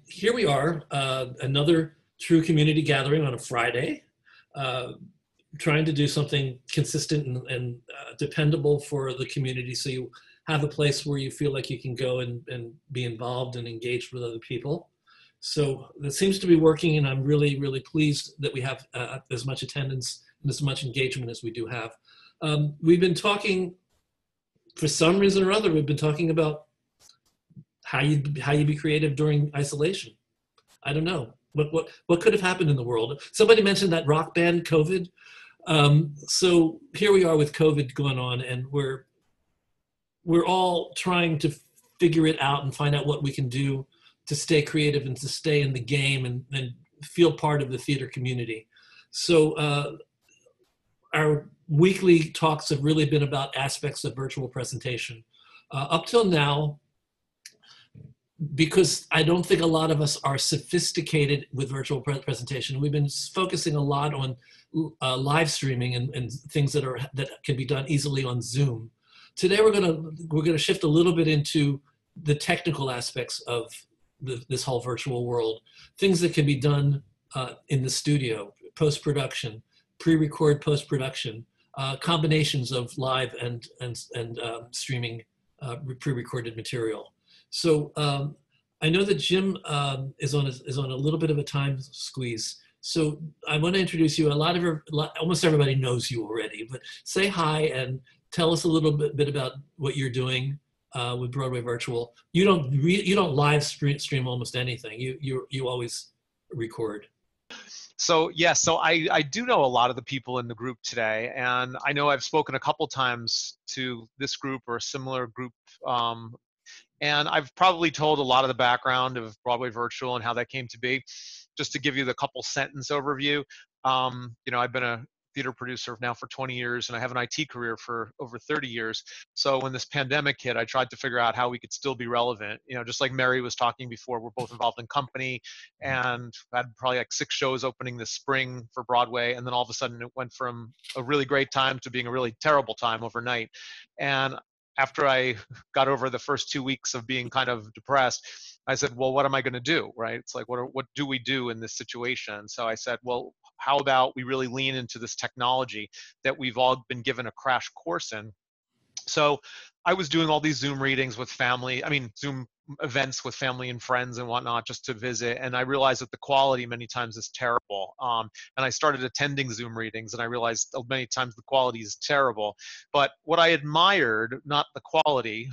Here we are, another true community gathering on a Friday, trying to do something consistent and dependable for the community, so you have a place where you feel like you can go and be involved and engaged with other people. So that seems to be working, and I'm really, really pleased that we have as much attendance and as much engagement as we do have. We've been talking, for some reason or other, we've been talking about how you be creative during isolation. I don't know. What could have happened in the world? Somebody mentioned that rock band COVID. So here we are with COVID going on, and we're all trying to figure it out and find out what we can do to stay creative and to stay in the game and feel part of the theater community. So our weekly talks have really been about aspects of virtual presentation. Up till now, because I don't think a lot of us are sophisticated with virtual presentation, we've been focusing a lot on live streaming and things that can be done easily on Zoom. Today we're gonna shift a little bit into the technical aspects of this whole virtual world, things that can be done in the studio, post-production, pre-record, post-production, combinations of live and streaming pre-recorded material. So I know that Jim is on a little bit of a time squeeze. So I want to introduce you. Almost everybody knows you already, but say hi and tell us a little bit about what you're doing with Broadway Virtual. You don't live stream almost anything. You always record. So yes, so I do know a lot of the people in the group today, and I know I've spoken a couple times to this group or a similar group, and I've probably told a lot of the background of Broadway Virtual and how that came to be. Just to give you the couple sentence overview, I've been a theater producer now for 20 years, and I have an IT career for over 30 years. So when this pandemic hit, I tried to figure out how we could still be relevant. Just like Mary was talking before, we're both involved in company, and I had probably like 6 shows opening this spring for Broadway, and then all of a sudden it went from a really great time to being a really terrible time overnight. And after I got over the first 2 weeks of being kind of depressed, I said, well, what am I going to do, right? It's like, what do we do in this situation? So I said, well, how about we really lean into this technology that we've all been given a crash course in? So I was doing all these Zoom readings with Zoom events with family and friends and whatnot, just to visit. And I realized that the quality many times is terrible. And I started attending Zoom readings, and I realized many times the quality is terrible. But what I admired, not the quality,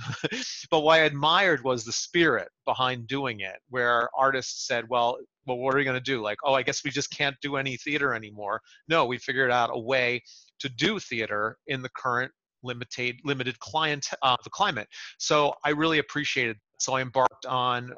but what I admired was the spirit behind doing it, where artists said, well, what are we going to do? Like, oh, I guess we just can't do any theater anymore. No, we figured out a way to do theater in the current limited climate. So I really appreciated it. So I embarked on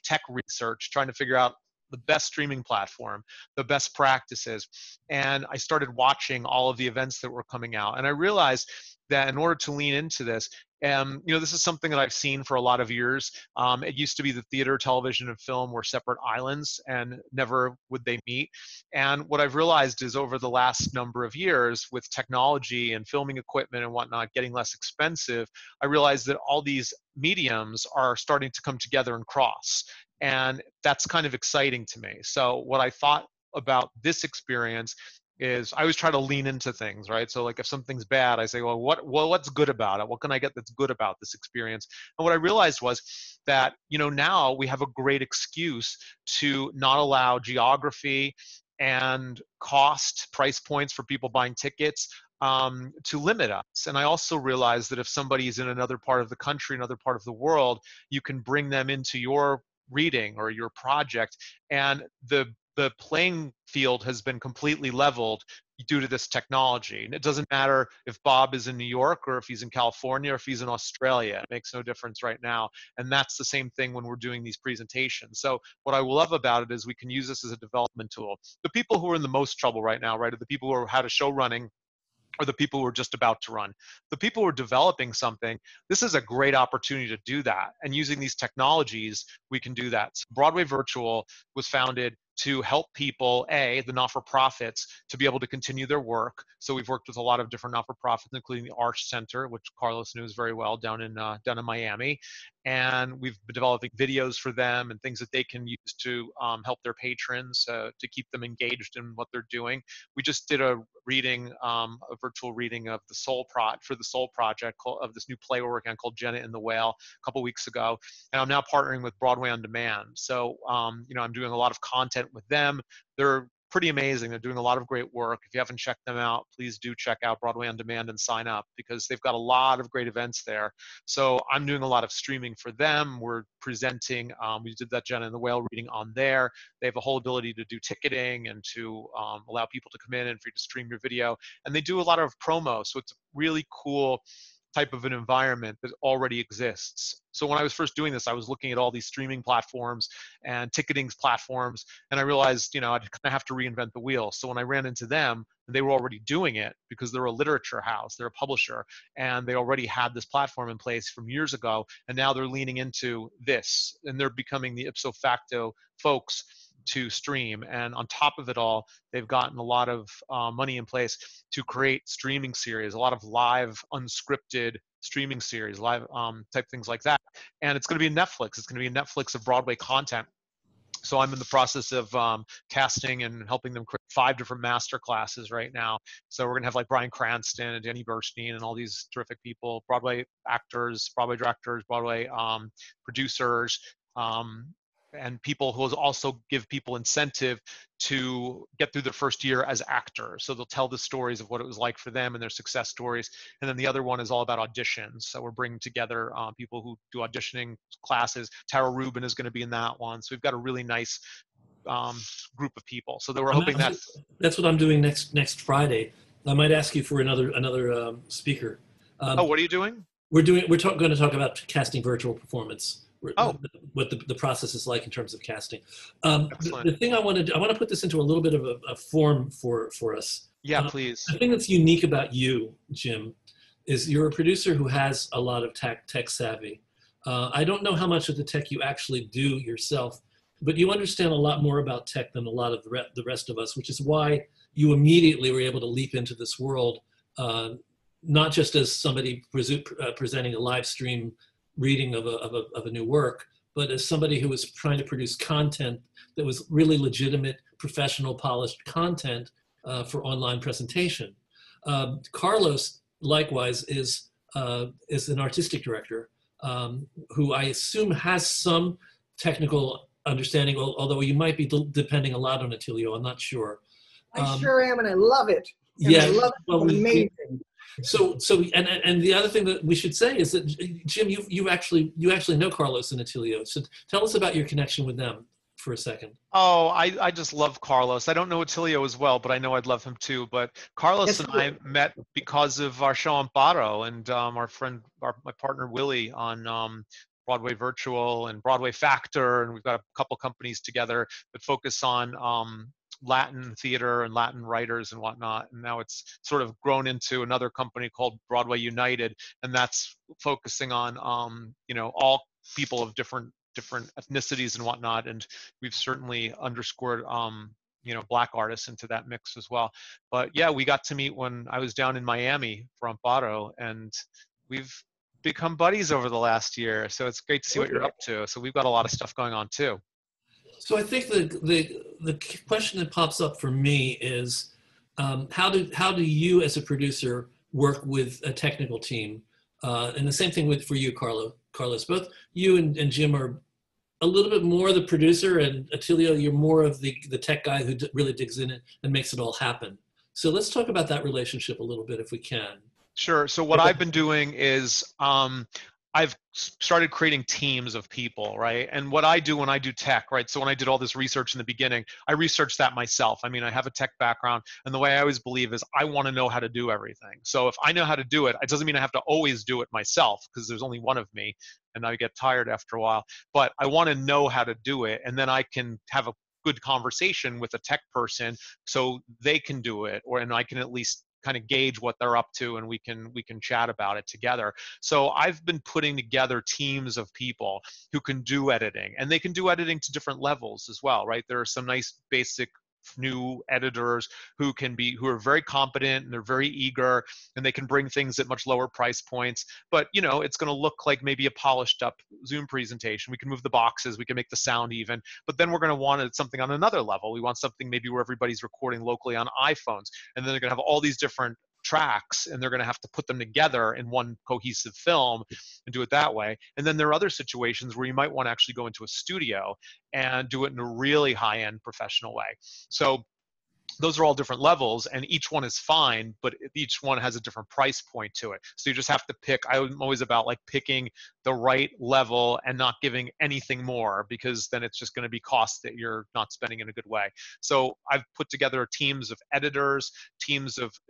tech research, trying to figure out the best streaming platform, the best practices. And I started watching all of the events that were coming out. And I realized that in order to lean into this, this is something that I've seen for a lot of years. It used to be that theater, television, and film were separate islands, and never would they meet. And what I've realized is over the last number of years, with technology and filming equipment and whatnot getting less expensive, I realized that all these mediums are starting to come together and cross. And that's kind of exciting to me. So what I thought about this experience is I always try to lean into things, right? So like if something's bad, I say, well, what's good about it? What can I get that's good about this experience? And what I realized was that, now we have a great excuse to not allow geography and price points for people buying tickets to limit us. And I also realized that if somebody is in another part of the country, another part of the world, you can bring them into your reading or your project, and the playing field has been completely leveled due to this technology. And it doesn't matter if Bob is in New York or if he's in California or if he's in Australia. It makes no difference right now. And that's the same thing when we're doing these presentations. So what I love about it is we can use this as a development tool. The people who are in the most trouble right now, right, are the people who had a show running, or the people who are just about to run. The people who are developing something, this is a great opportunity to do that. And using these technologies, we can do that. So Broadway Virtual was founded to help people, the not-for-profits, to be able to continue their work. So we've worked with a lot of different not-for-profits, including the Arch Center, which Carlos knows very well, down in Miami. And we've been developing videos for them and things that they can use to help their patrons, to keep them engaged in what they're doing. We just did a reading, a virtual reading of the Soul Project, of this new play we're working on called Jenna and the Whale, a couple weeks ago. And I'm now partnering with Broadway On Demand. So, you know, I'm doing a lot of content with them. They're pretty amazing. They're doing a lot of great work. If you haven't checked them out, please do check out Broadway On Demand and sign up, because they've got a lot of great events there. So I'm doing a lot of streaming for them. We're presenting, we did that Jenna and the Whale reading on there. They have a whole ability to do ticketing and to allow people to come in and for you to stream your video. And they do a lot of promo. So it's a really cool type of an environment that already exists. So when I was first doing this, I was looking at all these streaming platforms and ticketing platforms, and I realized, you know, I'd kind of have to reinvent the wheel. So when I ran into them, they were already doing it because they're a literature house, they're a publisher, and they already had this platform in place from years ago, and now they're leaning into this, and they're becoming the ipso facto folks to stream. And on top of it all, they've gotten a lot of money in place to create streaming series, a lot of live unscripted streaming series, live type things like that. And it's going to be Netflix. It's going to be a Netflix of Broadway content. So I'm in the process of casting and helping them create 5 different master classes right now. So we're going to have like Bryan Cranston and Danny Burstein and all these terrific people, Broadway actors, Broadway directors, Broadway producers, and people who will also give people incentive to get through their first year as actors. So they'll tell the stories of what it was like for them and their success stories. And then the other one is all about auditions. So we're bringing together people who do auditioning classes. Tara Rubin is going to be in that one. So we've got a really nice group of people. So that we're hoping that. That's what I'm doing next Friday. I might ask you for another speaker. Oh, what are you doing? We're going to talk about casting virtual performance. What the process is like in terms of casting. The thing I want to put this into a little bit of a form for us. Yeah, please. The thing that's unique about you, Jim, is you're a producer who has a lot of tech savvy. I don't know how much of the tech you actually do yourself, but you understand a lot more about tech than a lot of the rest of us, which is why you immediately were able to leap into this world, not just as somebody presenting a live stream reading of a new work, but as somebody who was trying to produce content that was really legitimate, professional, polished content for online presentation. Carlos, likewise, is an artistic director who I assume has some technical understanding, although you might be depending a lot on Attilio, I'm not sure. I sure am, and I love it. And yeah, I love it. well, amazing. So and the other thing that we should say is that Jim, you actually know Carlos and Attilio. So tell us about your connection with them for a second. Oh, I just love Carlos. I don't know Attilio as well, but I know I'd love him too. But Carlos and I met because of our show Amparo and my partner Willie on Broadway Virtual and Broadway Factor, and we've got a couple companies together that focus on Latin theater and Latin writers and whatnot. And now it's sort of grown into another company called Broadway United, and that's focusing on you know, all people of different ethnicities and whatnot. And we've certainly underscored you know, Black artists into that mix as well. But yeah, we got to meet when I was down in Miami for Amparo, and we've become buddies over the last year. So it's great to see what you're up to. So we've got a lot of stuff going on too. So I think the question that pops up for me is how do you as a producer work with a technical team? And the same thing for you, Carlos. Both you and Jim are a little bit more the producer, and Attilio, you're more of the tech guy who really digs in it and makes it all happen. So let's talk about that relationship a little bit if we can. Sure. So what I've been doing is I've started creating teams of people, right? And what I do when I do tech, right? So when I did all this research in the beginning, I researched that myself. I mean, I have a tech background, and the way I always believe is I want to know how to do everything. So if I know how to do it, it doesn't mean I have to always do it myself, because there's only one of me and I get tired after a while, but I want to know how to do it. And then I can have a good conversation with a tech person so they can do it, and I can at least kind of gauge what they're up to, and we can chat about it together. So I've been putting together teams of people who can do editing, and they can do editing to different levels as well, right? There are some nice basic new editors who are very competent, and they're very eager, and they can bring things at much lower price points, but it's going to look like maybe a polished up Zoom presentation. We can move the boxes, we can make the sound even, but then we're going to want something on another level. We want something maybe where everybody's recording locally on iPhones, and then they're going to have all these different tracks, and they're going to have to put them together in one cohesive film and do it that way. And then there are other situations where you might want to actually go into a studio and do it in a really high-end professional way. So those are all different levels, and each one is fine, but each one has a different price point to it. So you just have to pick. I'm always about like picking the right level and not giving anything more, because then it's just going to be cost that you're not spending in a good way. So I've put together teams of editors,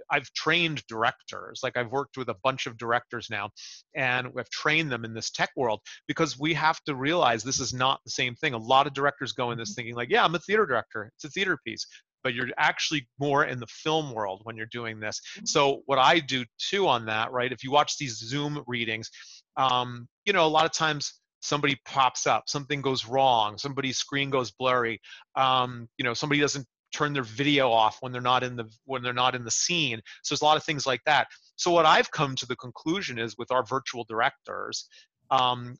I've trained directors. Like I've worked with a bunch of directors now, and we've trained them in this tech world, because we have to realize this is not the same thing. A lot of directors go in this thinking like, yeah, I'm a theater director. It's a theater piece. But you're actually more in the film world when you're doing this. So what I do too on that, right? If you watch these Zoom readings, a lot of times somebody pops up, something goes wrong, somebody's screen goes blurry, somebody doesn't turn their video off when they're not in the scene. So there's a lot of things like that. So what I've come to the conclusion is, with our virtual directors,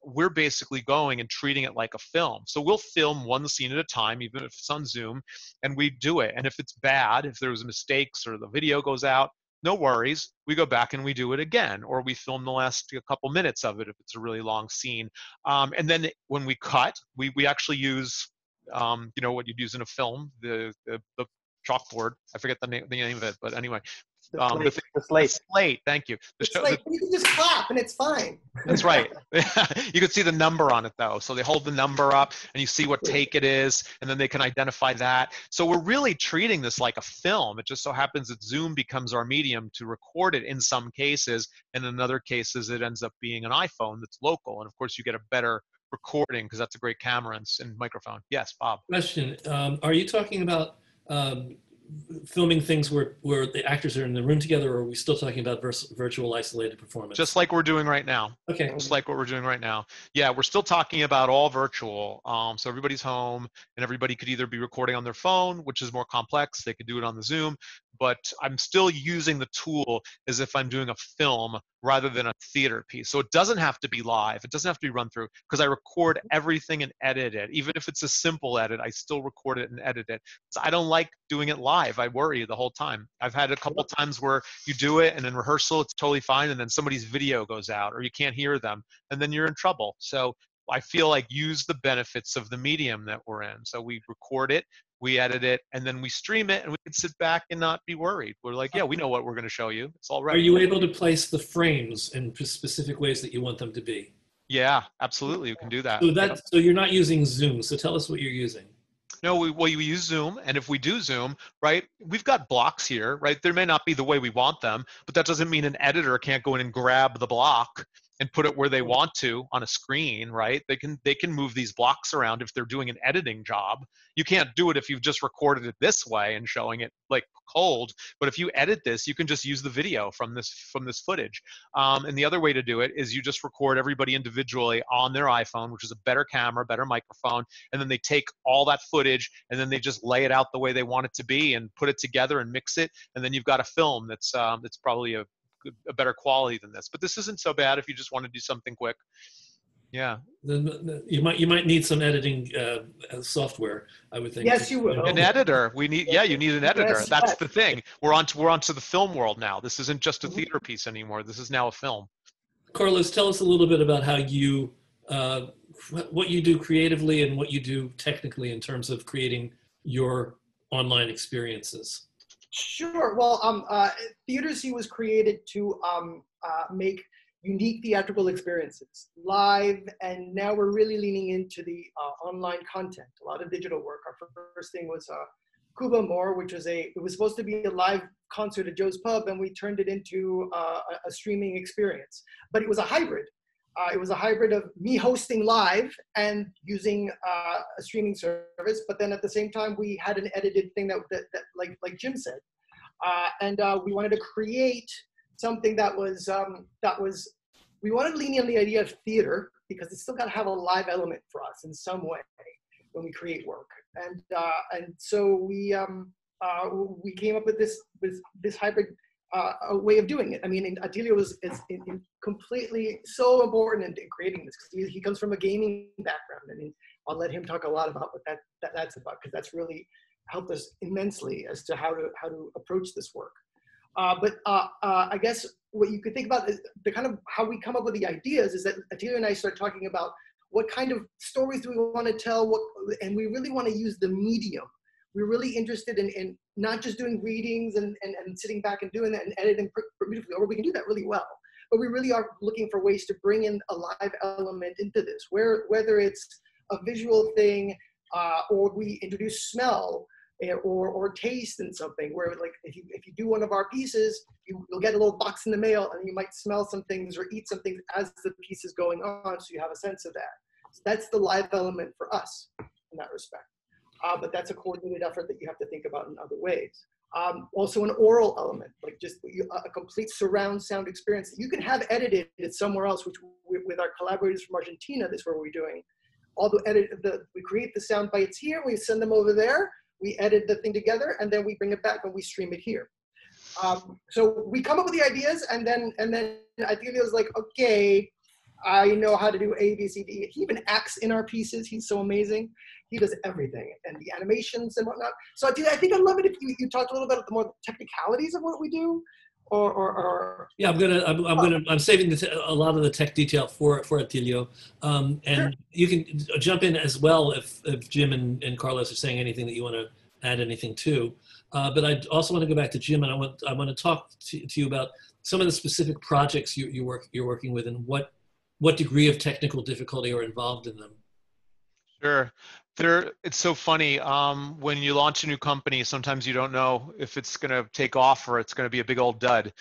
we're basically going and treating it like a film. So we'll film one scene at a time, even if it's on Zoom, and we do it. And if it's bad, if there's mistakes or the video goes out, no worries. We go back and we do it again, or we film the last couple minutes of it if it's a really long scene. And then when we cut, we actually use, what you'd use in a film, the chalkboard. I forget the name of it, but anyway. The slate. The slate, thank you. You can just clap and it's fine. That's right. You can see the number on it though. So they hold the number up and you see what take it is, and then they can identify that. So we're really treating this like a film. It just so happens that Zoom becomes our medium to record it in some cases, and in other cases it ends up being an iPhone that's local. And of course you get a better recording because that's a great camera and microphone. Yes, Bob. Question, are you talking about filming things where the actors are in the room together, or are we still talking about virtual isolated performance? Just like we're doing right now. Okay. Just like what we're doing right now. Yeah, we're still talking about all virtual. So everybody's home, and everybody could either be recording on their phone, which is more complex. They could do it on the Zoom, but I'm still using the tool as if I'm doing a film rather than a theater piece. So it doesn't have to be live. It doesn't have to be run through, because I record everything and edit it. Even if it's a simple edit, I still record it and edit it. So I don't like doing it live. I worry the whole time. I've had a couple times where you do it and in rehearsal it's totally fine, and then somebody's video goes out or you can't hear them, and then you're in trouble. So I feel like use the benefits of the medium that we're in. So we record it, we edit it, and then we stream it, and we can sit back and not be worried. We're like, yeah, we know what we're going to show you. It's all right. Are you able to place the frames in specific ways that you want them to be? Yeah, absolutely. You can do that. So you're not using Zoom. So tell us what you're using. No, we use Zoom, and if we do Zoom, right, we've got blocks here, right? They may not be the way we want them, but that doesn't mean an editor can't go in and grab the block and put it where they want to on a screen, right? They can move these blocks around if they're doing an editing job. You can't do it if you've just recorded it this way and showing it like cold, but if you edit this, you can just use the video from this footage. And the other way to do it is you just record everybody individually on their iPhone, which is a better camera, better microphone, and then they take all that footage and then they just lay it out the way they want it to be and put it together and mix it, and then you've got a film that's probably a better quality than this. But this isn't so bad if you just want to do something quick. Yeah. You might need some editing software, I would think. Yes, you will. An editor. You need an editor. Yes, That's the thing. We're onto the film world now. This isn't just a theater piece anymore. This is now a film. Carlos, tell us a little bit about how you what you do creatively and what you do technically in terms of creating your online experiences. Sure. Well, theatreC was created to make unique theatrical experiences live, and now we're really leaning into the online content, a lot of digital work. Our first thing was Cuba More, which was it was supposed to be a live concert at Joe's Pub, and we turned it into a streaming experience. But it was a hybrid. It was a hybrid of me hosting live and using a streaming service, but then at the same time we had an edited thing that like Jim said. We wanted to create something we wanted to lean in on the idea of theater because it's still got to have a live element for us in some way when we create work. And so we came up with this hybrid way of doing it. I mean, Attilio is completely so important in creating this because he comes from a gaming background. I mean, I'll let him talk a lot about what that's about because that's really helped us immensely as to how to approach this work. But I guess what you could think about is the kind of how we come up with the ideas is that Attilio and I start talking about what kind of stories do we want to tell, and we really want to use the medium. We're really interested in not just doing readings and sitting back and doing that and editing beautifully, or we can do that really well. But we really are looking for ways to bring in a live element into this, whether it's a visual thing or we introduce smell or taste in something where like if you do one of our pieces, you'll get a little box in the mail and you might smell some things or eat some things as the piece is going on, so you have a sense of that. So that's the live element for us in that respect. But that's a coordinated effort that you have to think about in other ways. Also an oral element, like just a complete surround sound experience that you can have edited somewhere else, which with our collaborators from Argentina, that's what we're doing. We create the sound bites here, we send them over there, we edit the thing together, and then we bring it back and we stream it here. So we come up with the ideas, and then I think it was like, okay, I know how to do A, B, C, D. He even acts in our pieces. He's so amazing. He does everything, and the animations and whatnot. So I think I'd love it if you talked a little bit about the more technicalities of what we do, or yeah, I'm saving a lot of the tech detail for Attilio, and sure. You can jump in as well if Jim and Carlos are saying anything that you want to add anything to. But I also want to go back to Jim, and I want to talk to you about some of the specific projects you're working with, and what degree of technical difficulty are involved in them. Sure. It's so funny. When you launch a new company, sometimes you don't know if it's going to take off or it's going to be a big old dud.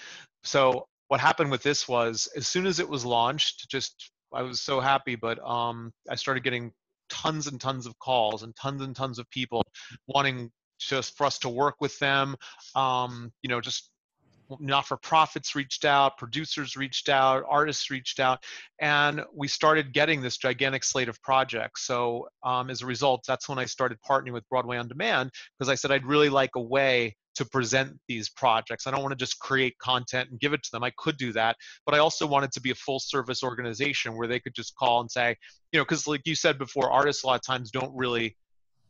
So what happened with this was, as soon as it was launched, I was so happy, but I started getting tons and tons of calls and tons of people wanting just for us to work with them. Just not-for-profits reached out, producers reached out, artists reached out, and we started getting this gigantic slate of projects. So as a result, that's when I started partnering with Broadway On Demand, because I said I'd really like a way to present these projects. I don't want to just create content and give it to them. I could do that, but I also wanted to be a full-service organization where they could just call and say, because like you said before, artists a lot of times don't really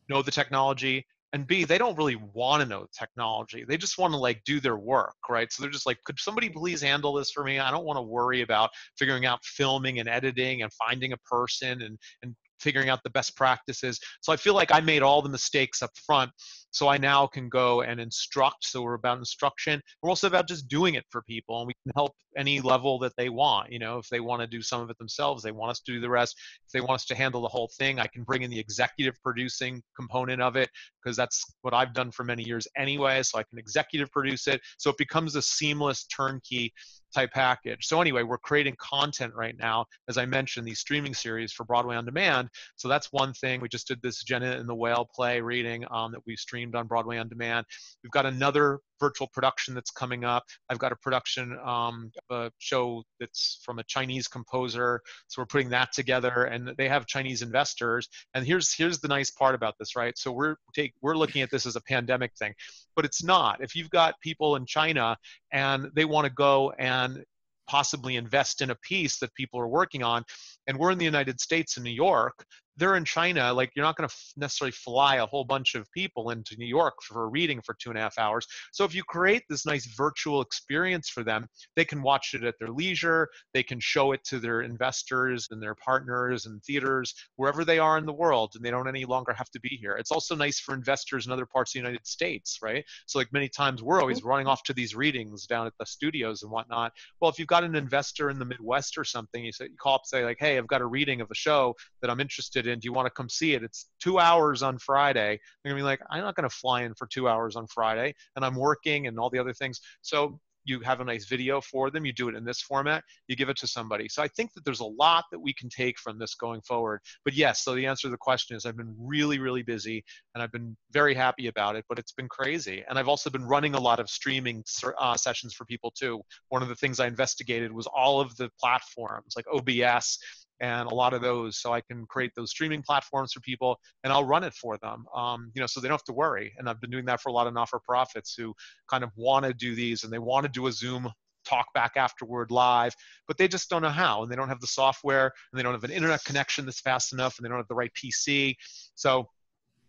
know the technology, and B, they don't really want to know technology. They just want to like do their work, right? So they're just like, could somebody please handle this for me? I don't want to worry about figuring out filming and editing and finding a person and figuring out the best practices. So I feel like I made all the mistakes up front. So I now can go and instruct. So we're about instruction. We're also about just doing it for people, and we can help any level that they want. If they want to do some of it themselves, they want us to do the rest. If they want us to handle the whole thing, I can bring in the executive producing component of it, because that's what I've done for many years anyway. So I can executive produce it. So it becomes a seamless turnkey type package. So anyway, we're creating content right now, as I mentioned, these streaming series for Broadway On Demand. So that's one thing. We just did this Jenna and the Whale play reading that we streamed on Broadway On Demand. We've got another virtual production that's coming up. I've got a production of a show that's from a Chinese composer. So we're putting that together, and they have Chinese investors. And here's the nice part about this, right? So we're looking at this as a pandemic thing, but it's not. If you've got people in China and they want to go and possibly invest in a piece that people are working on, and we're in the United States in New York, they're in China, like you're not going to necessarily fly a whole bunch of people into New York for a reading for 2.5 hours. So if you create this nice virtual experience for them, they can watch it at their leisure. They can show it to their investors and their partners and theaters, wherever they are in the world, and they don't any longer have to be here. It's also nice for investors in other parts of the United States, right? So like many times we're always running off to these readings down at the studios and whatnot. Well, if you've got an investor in the Midwest or something, you call up and say like, hey, I've got a reading of a show that I'm interested in. Do you want to come see it? It's 2 hours on Friday. They're gonna be like, I'm not gonna fly in for 2 hours on Friday, and I'm working and all the other things. So you have a nice video for them, you do it in this format, you give it to somebody. So I think that there's a lot that we can take from this going forward. But yes, so the answer to the question is I've been really, really busy, and I've been very happy about it, but it's been crazy. And I've also been running a lot of streaming sessions for people too. One of the things I investigated was all of the platforms like OBS and a lot of those, so I can create those streaming platforms for people, and I'll run it for them, so they don't have to worry. And I've been doing that for a lot of not-for-profits who kind of want to do these, and they want to do a Zoom talk back afterward live, but they just don't know how, and they don't have the software, and they don't have an internet connection that's fast enough, and they don't have the right PC. So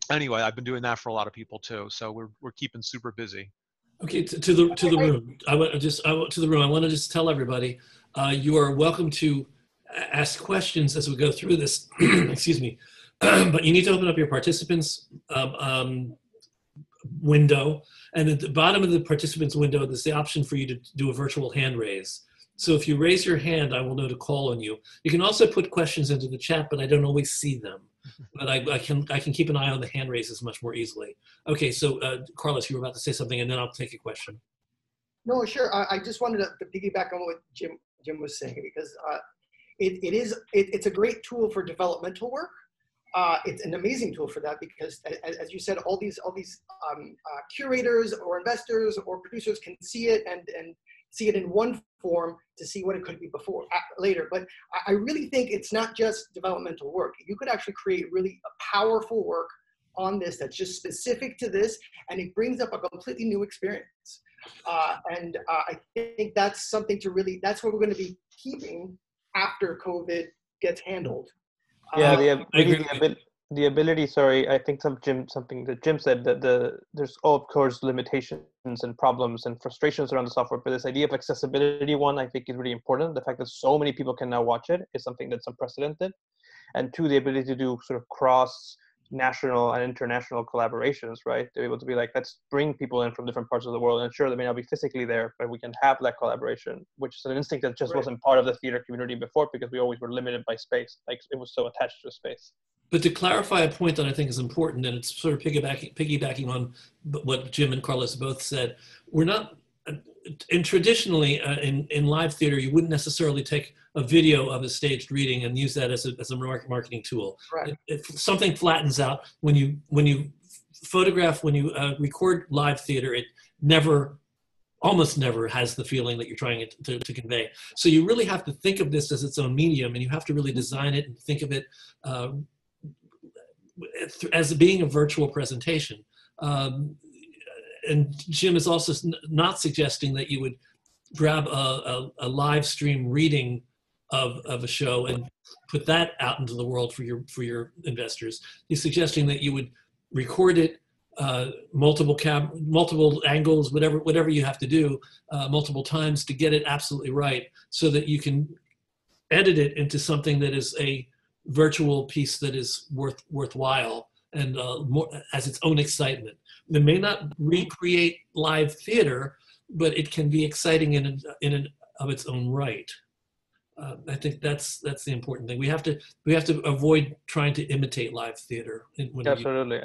anyway, I've been doing that for a lot of people too. So we're keeping super busy. Okay, to the room. I want to just tell everybody, you are welcome to ask questions as we go through this. Excuse me, but you need to open up your participants window, and at the bottom of the participants window, there's the option for you to do a virtual hand raise. So if you raise your hand, I will know to call on you. You can also put questions into the chat, but I don't always see them. But I can keep an eye on the hand raises much more easily. Okay, so Carlos, you were about to say something, and then I'll take a question. No, sure. I just wanted to piggyback on what Jim was saying, because it's a great tool for developmental work. It's an amazing tool for that, because as you said, all these curators or investors or producers can see it and see it in one form to see what it could be later. But I really think it's not just developmental work. You could actually create really a powerful work on this that's just specific to this, and it brings up a completely new experience. I think that's something that's what we're going to be keeping after COVID gets handled. Yeah, the ability. Sorry, I think something that Jim said, that there's of course limitations and problems and frustrations around the software, but this idea of accessibility, one, I think is really important. The fact that so many people can now watch it is something that's unprecedented, and two, the ability to do sort of cross national and international collaborations, right? To be able to be like, let's bring people in from different parts of the world, and sure, they may not be physically there, but we can have that collaboration, which is an instinct that just wasn't part of the theater community before, because we always were limited by space. Like, it was so attached to space. But to clarify a point that I think is important, and it's sort of piggybacking on what Jim and Carlos both said, we're not, and traditionally in live theater, you wouldn't necessarily take a video of a staged reading and use that as a marketing tool. Right. If something flattens out, when you record live theater, it almost never has the feeling that you're trying to convey. So you really have to think of this as its own medium, and you have to really design it and think of it as being a virtual presentation. And Jim is also not suggesting that you would grab a live stream reading of a show and put that out into the world for your investors. He's suggesting that you would record it, multiple angles, whatever you have to do, multiple times to get it absolutely right, so that you can edit it into something that is a virtual piece that is worthwhile and has its own excitement. It may not recreate live theater, but it can be exciting in of its own right. I think that's the important thing. We have to avoid trying to imitate live theater. Absolutely.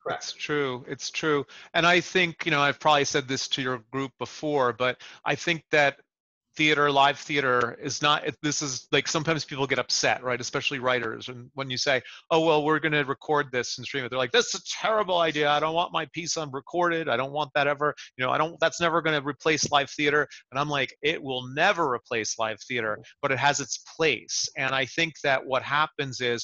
It's true. It's true. And I think, I've probably said this to your group before, but I think that live theater is not, this is like, sometimes people get upset, right? Especially writers. And when you say, oh, well, we're going to record this and stream it, they're like, that's a terrible idea. I don't want my piece unrecorded. I don't want that ever, that's never going to replace live theater. And I'm like, it will never replace live theater, but it has its place. And I think that what happens is,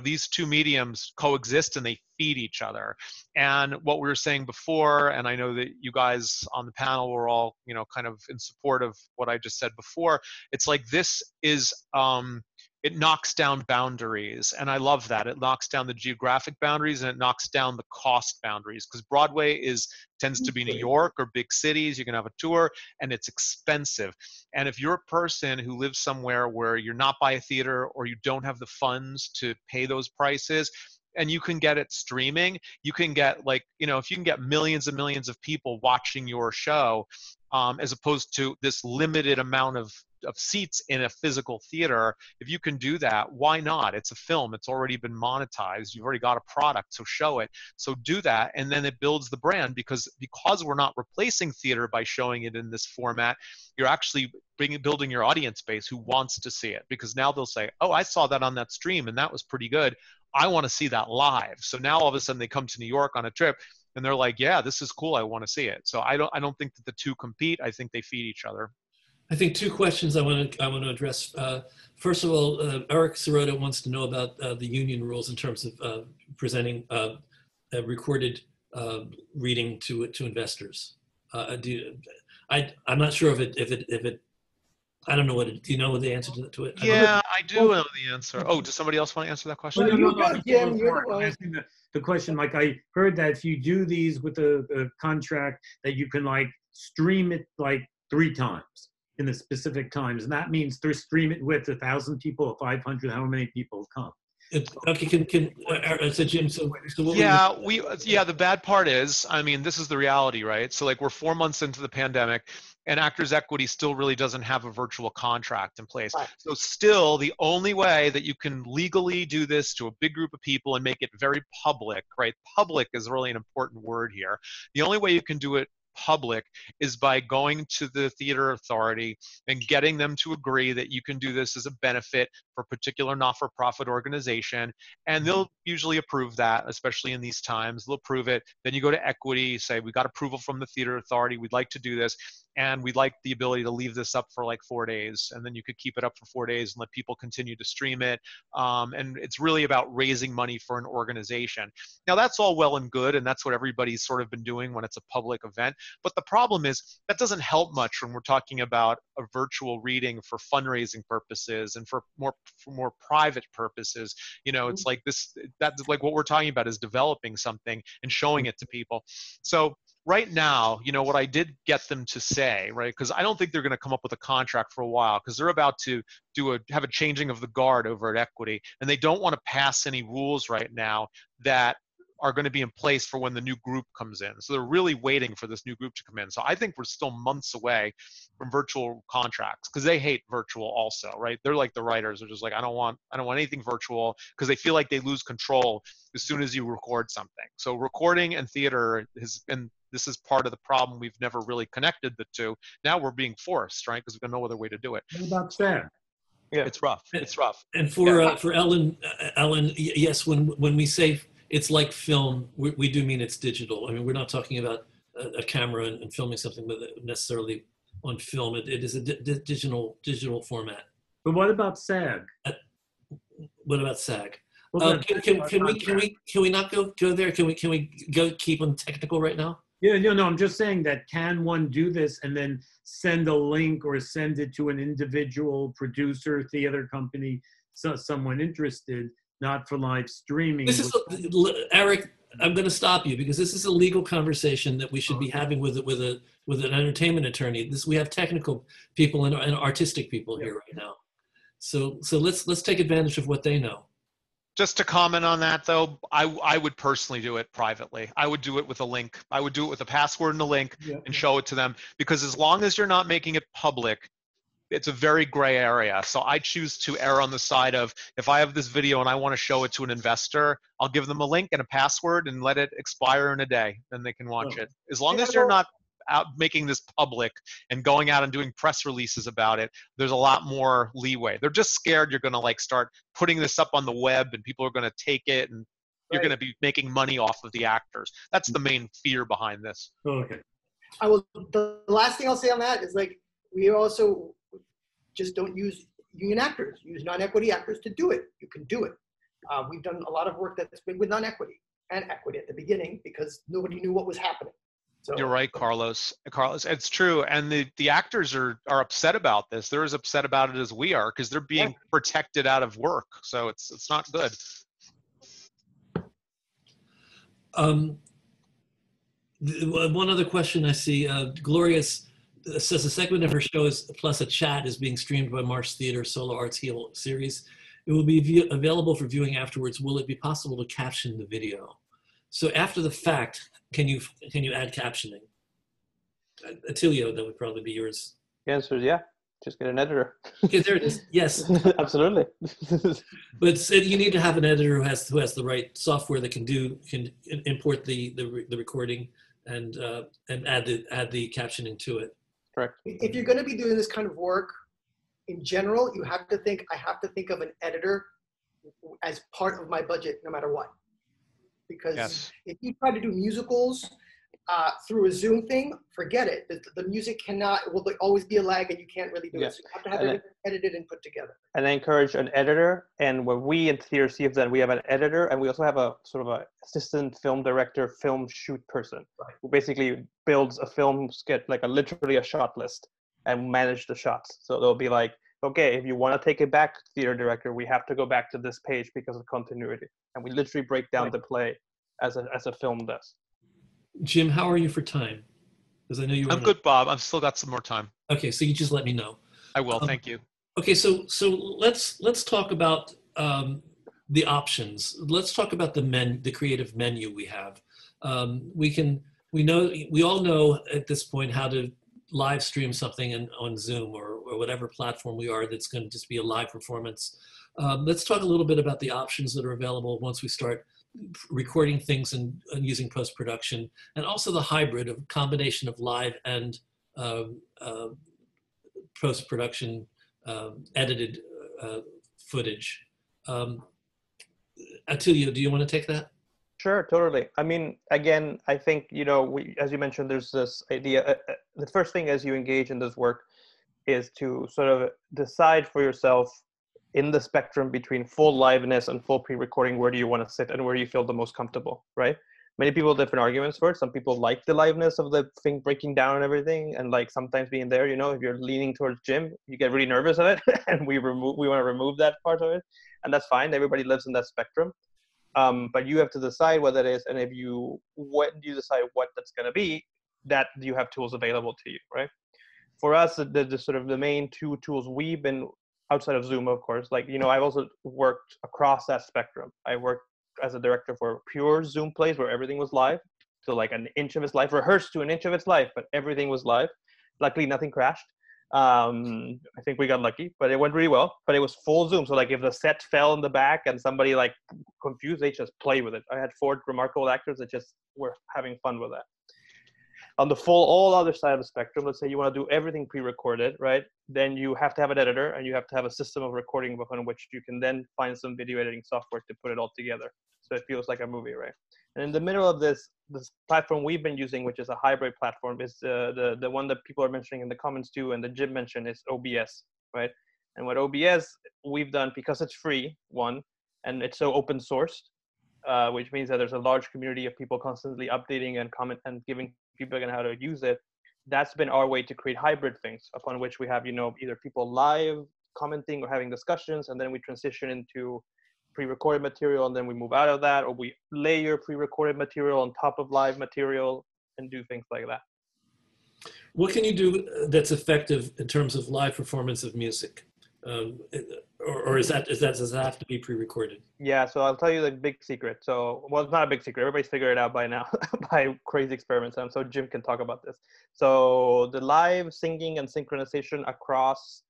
these two mediums coexist and they feed each other. And what we were saying before, and I know that you guys on the panel were all, kind of in support of what I just said before, it's like this is, it knocks down boundaries. And I love that. It knocks down the geographic boundaries and it knocks down the cost boundaries, because Broadway tends to be New York or big cities. You can have a tour and it's expensive. And if you're a person who lives somewhere where you're not by a theater or you don't have the funds to pay those prices, and you can get it streaming, you can get if you can get millions and millions of people watching your show, as opposed to this limited amount of seats in a physical theater, if you can do that, why not? It's a film. It's already been monetized. You've already got a product, so show it. So do that, and then it builds the brand, because we're not replacing theater by showing it in this format. You're actually building your audience base who wants to see it, because now they'll say, oh, I saw that on that stream and that was pretty good. I want to see that live. So now all of a sudden they come to New York on a trip and they're like, yeah, this is cool. I want to see it. So I don't think that the two compete. I think they feed each other. I think two questions I want to address. First of all, Eric Sirota wants to know about the union rules in terms of presenting a recorded reading to investors. I'm not sure if it. I don't know what it. Do you know the answer to it? Yeah, I do know the answer. Oh, does somebody else want to answer that question? Well, you go, Jim. You're the I'm one. asking the question. Like, I heard that if you do these with a contract, that you can like stream it like 3 times in the specific times, and that means to stream it with 1,000 people or 500, how many people come. Okay, so Jim, so what the bad part is, I mean, this is the reality, right? So like, we're 4 months into the pandemic, and theatreC still really doesn't have a virtual contract in place. Right. So still, the only way that you can legally do this to a big group of people and make it very public, right? Public is really an important word here. The only way you can do it public is by going to the theater authority and getting them to agree that you can do this as a benefit for a particular not-for-profit organization, and they'll usually approve that, especially in these times. They'll approve it. Then you go to equity, say, we got approval from the theater authority, we'd like to do this, and we'd like the ability to leave this up for like 4 days, and then you could keep it up for 4 days and let people continue to stream it. And it's really about raising money for an organization. Now, that's all well and good, and that's what everybody's sort of been doing when it's a public event. But the problem is that doesn't help much when we're talking about a virtual reading for fundraising purposes and for more private purposes. You know, it's like that's like what we're talking about is developing something and showing it to people. So right now, you know, what I did get them to say, right, because I don't think they're going to come up with a contract for a while, because they're about to have a changing of the guard over at Equity, and they don't want to pass any rules right now that are going to be in place for when the new group comes in. So they're really waiting for this new group to come in. So I think we're still months away from virtual contracts, because they hate virtual also, right? They're like the writers. They're just like, I don't want anything virtual, because they feel like they lose control as soon as you record something. So recording and theater and this is part of the problem. We've never really connected the two. Now we're being forced, right? Because we've got no other way to do it. What about that? Yeah, it's rough. It's rough. And for Ellen, yes, when we say it's like film, we do mean it's digital. I mean, we're not talking about a camera and filming something necessarily on film. It is a digital format. But what about SAG? What about SAG? Well, Can we not go there? Can we go keep on technical right now? Yeah, no, I'm just saying that can one do this and then send a link or send it to an individual producer, theater company, someone interested, not for live streaming? This is Eric. I'm going to stop you, because this is a legal conversation that we should be having with an entertainment attorney. We have technical people and artistic people here right now. So let's take advantage of what they know. Just to comment on that, though, I would personally do it privately. I would do it with a link. I would do it with a password and a link and show it to them, because as long as you're not making it public, it's a very gray area. So I choose to err on the side of, if I have this video and I want to show it to an investor, I'll give them a link and a password and let it expire in a day. Then they can watch it. As long as you're not out making this public and going out and doing press releases about it, there's a lot more leeway. They're just scared you're going to like start putting this up on the web and people are going to take it and you're going to be making money off of the actors. That's the main fear behind this. Okay. The last thing I'll say on that is, like, we also just don't use union actors, use non-equity actors to do it. You can do it. We've done a lot of work that's been with non-equity and equity at the beginning, because nobody knew what was happening. So, you're right, Carlos. It's true. And the actors are upset about this. They're as upset about it as we are, because they're being protected out of work. So it's not good. One other question I see, Gloria says a segment of her show plus a chat is being streamed by Marsh Theater Solo Arts Heal series. It will be available for viewing afterwards. Will it be possible to caption the video? So after the fact, can you add captioning? Attilio, that would probably be yours. The answer is yeah. Just get an editor. Okay, there it is. Yes. Absolutely. But you need to have an editor who has the right software that can import the recording and add the captioning to it. Correct. If you're going to be doing this kind of work, in general, I have to think of an editor as part of my budget, no matter what. Because if you try to do musicals through a Zoom thing, forget it. The music will always be a lag, and you can't really do it. So you have to have it edited and put together. And I encourage an editor. And what we in theatereC have done, we have an editor, and we also have a sort of a assistant film director, film shoot person, who basically builds a film skit, like literally a shot list, and manage the shots. So they'll be like, okay, if you want to take it back, theater director, we have to go back to this page because of continuity. And we literally break down the play as a film does. Jim, how are you for time? Because I know you. I'm good, Bob. I've still got some more time. Okay, so you just let me know. I will. Thank you. Okay, so let's talk about the options. Let's talk about the creative menu we have. We all know at this point how to live stream something on Zoom or whatever platform we are that's going to just be a live performance. Let's talk a little bit about the options that are available once we start recording things and using post-production, and also the hybrid of combination of live and post-production edited footage. Attilio, do you want to take that? Sure, totally. I mean, again, I think, as you mentioned, there's this idea. The first thing as you engage in this work is to sort of decide for yourself in the spectrum between full liveness and full pre-recording, where do you want to sit and where you feel the most comfortable, right? Many people have different arguments for it. Some people like the liveness of the thing breaking down and everything, and like sometimes being there, if you're leaning towards Jim, you get really nervous of it, and we want to remove that part of it, and that's fine. Everybody lives in that spectrum. But you have to decide what that is, and when you decide what that's going to be, that you have tools available to you, right? For us, the sort of the main two tools we've been, outside of Zoom, of course, I've also worked across that spectrum. I worked as a director for pure Zoom plays where everything was live. So like an inch of its life, rehearsed to an inch of its life, but everything was live. Luckily, nothing crashed. I think we got lucky, but it went really well. But it was full Zoom. So like if the set fell in the back and somebody like confused, they just play with it. I had 4 remarkable actors that just were having fun with that. On the all other side of the spectrum, let's say you want to do everything pre-recorded, right? Then you have to have an editor, and you have to have a system of recording upon which you can then find some video editing software to put it all together, so it feels like a movie, right? And in the middle of this platform we've been using, which is a hybrid platform, is the one that people are mentioning in the comments too, and that Jim mentioned, is OBS, right? And what OBS we've done, because it's free, and it's so open sourced, which means that there's a large community of people constantly updating and comment and giving feedback on how to use it. That's been our way to create hybrid things, upon which we have, either people live commenting or having discussions, and then we transition into pre-recorded material, and then we move out of that, or we layer pre-recorded material on top of live material and do things like that. What can you do that's effective in terms of live performance of music? Or does it have to be pre-recorded? Yeah, so I'll tell you the big secret. Well, it's not a big secret. Everybody's figured it out by now by crazy experiments. And so Jim can talk about this. So the live singing and synchronization across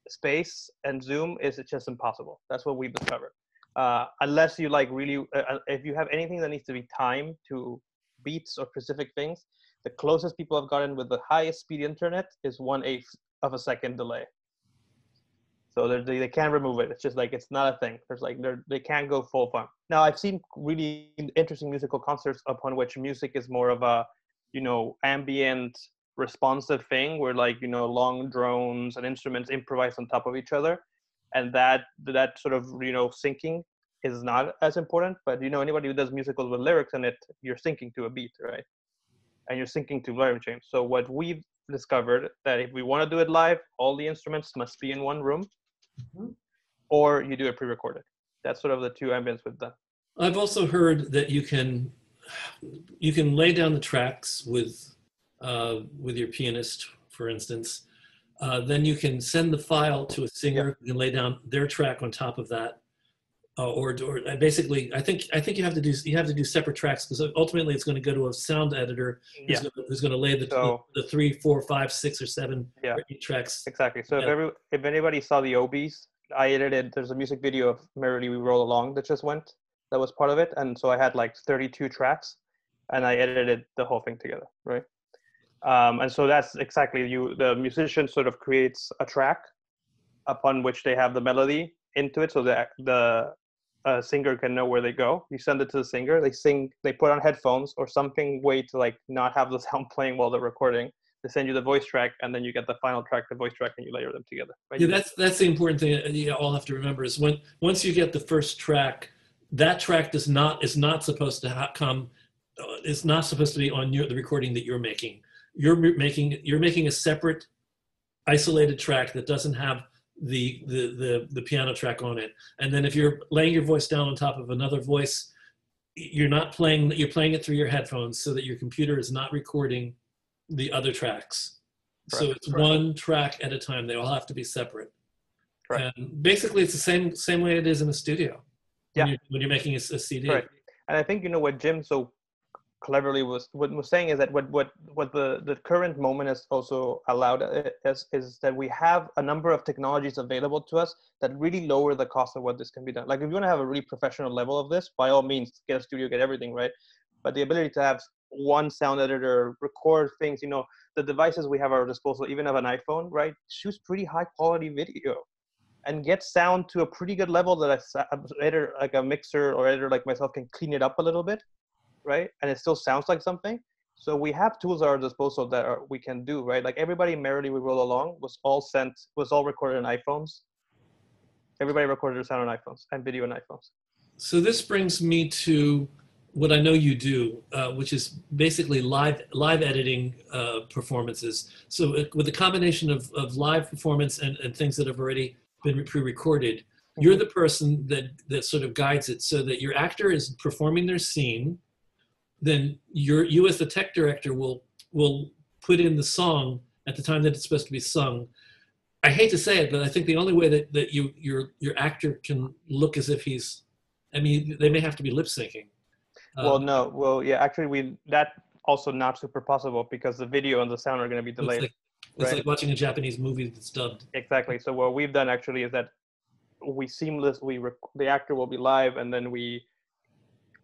space and Zoom is just impossible. That's what we've discovered. Unless you if you have anything that needs to be timed to beats or specific things, the closest people have gotten with the highest speed internet is 1/8 of a second delay. So they can't remove it. It's just like, it's not a thing. They can't go full fun. Now, I've seen really interesting musical concerts upon which music is more of a, ambient responsive thing where long drones and instruments improvise on top of each other. And that sort of, syncing is not as important. But, anybody who does musicals with lyrics in it, you're syncing to a beat, right? And you're syncing to rhythm change. So what we've discovered, that if we want to do it live, all the instruments must be in one room. Or you do it pre-recorded. That's sort of the two ambience with that. I've also heard that you can lay down the tracks with your pianist, for instance. Then you can send the file to a singer who can lay down their track on top of that. or basically, I think you have to do separate tracks, because ultimately it's going to go to a sound editor who's going to lay the 3, 4, 5, 6, or 7 or 8 tracks. Exactly. So if anybody saw the Obies, I edited. There's a music video of "Merrily We Roll Along" that just went. That was part of it, and so I had like 32 tracks, and I edited the whole thing together, right? And so that's exactly the musician sort of creates a track upon which they have the melody into it, so that the singer can know where they go. You send it to the singer, they sing, they put on headphones or something way to like not have the sound playing while they're recording. They send you the voice track, and then you get the final track, the voice track, and you layer them together. Right? Yeah, that's the important thing you all have to remember is once you get the first track, that track is not supposed to come. It's not supposed to be on the recording that you're making. You're making a separate, isolated track that doesn't have the piano track on it. And then if you're laying your voice down on top of another voice, you're playing it through your headphones, so that your computer is not recording the other tracks. Correct. So it's one track at a time. They all have to be separate. Correct. And basically it's the same way it is in the studio. When you're making a CD. Right. And I think what Jim so cleverly was saying is that what the current moment has also allowed is that we have a number of technologies available to us that really lower the cost of what this can be done. Like if you want to have a really professional level of this, by all means, get a studio, get everything, right? But the ability to have one sound editor, record things, the devices we have at our disposal, even of an iPhone, right, shoots pretty high quality video and get sound to a pretty good level that editor like a mixer or editor like myself can clean it up a little bit, right? And it still sounds like something. So we have tools at our disposal that we can do, right? Like everybody Merrily We Roll Along was all recorded on iPhones. Everybody recorded their sound on iPhones and video on iPhones. So this brings me to what I know you do, which is basically live editing performances. So with the combination of live performance and things that have already been pre-recorded, you're the person that sort of guides it, so that your actor is performing their scene. Then you as the tech director will put in the song at the time that it's supposed to be sung. I hate to say it, but I think the only way that your actor can look as if they may have to be lip syncing. Actually that also not super possible, because the video and the sound are going to be delayed. It's like watching a Japanese movie that's dubbed. Exactly. So what we've done actually is that we the actor will be live, and then we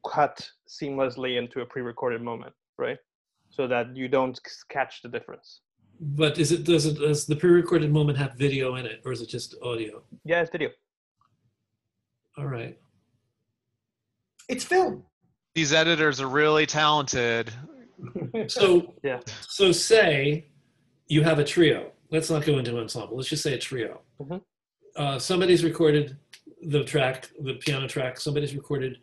cut seamlessly into a pre-recorded moment, right? So that you don't catch the difference. But does the pre-recorded moment have video in it, or is it just audio? Yeah, it's video. All right. It's film. These editors are really talented. So say you have a trio. Let's not go into ensemble. Let's just say a trio. Mm-hmm. Somebody's recorded the piano track. Somebody's recorded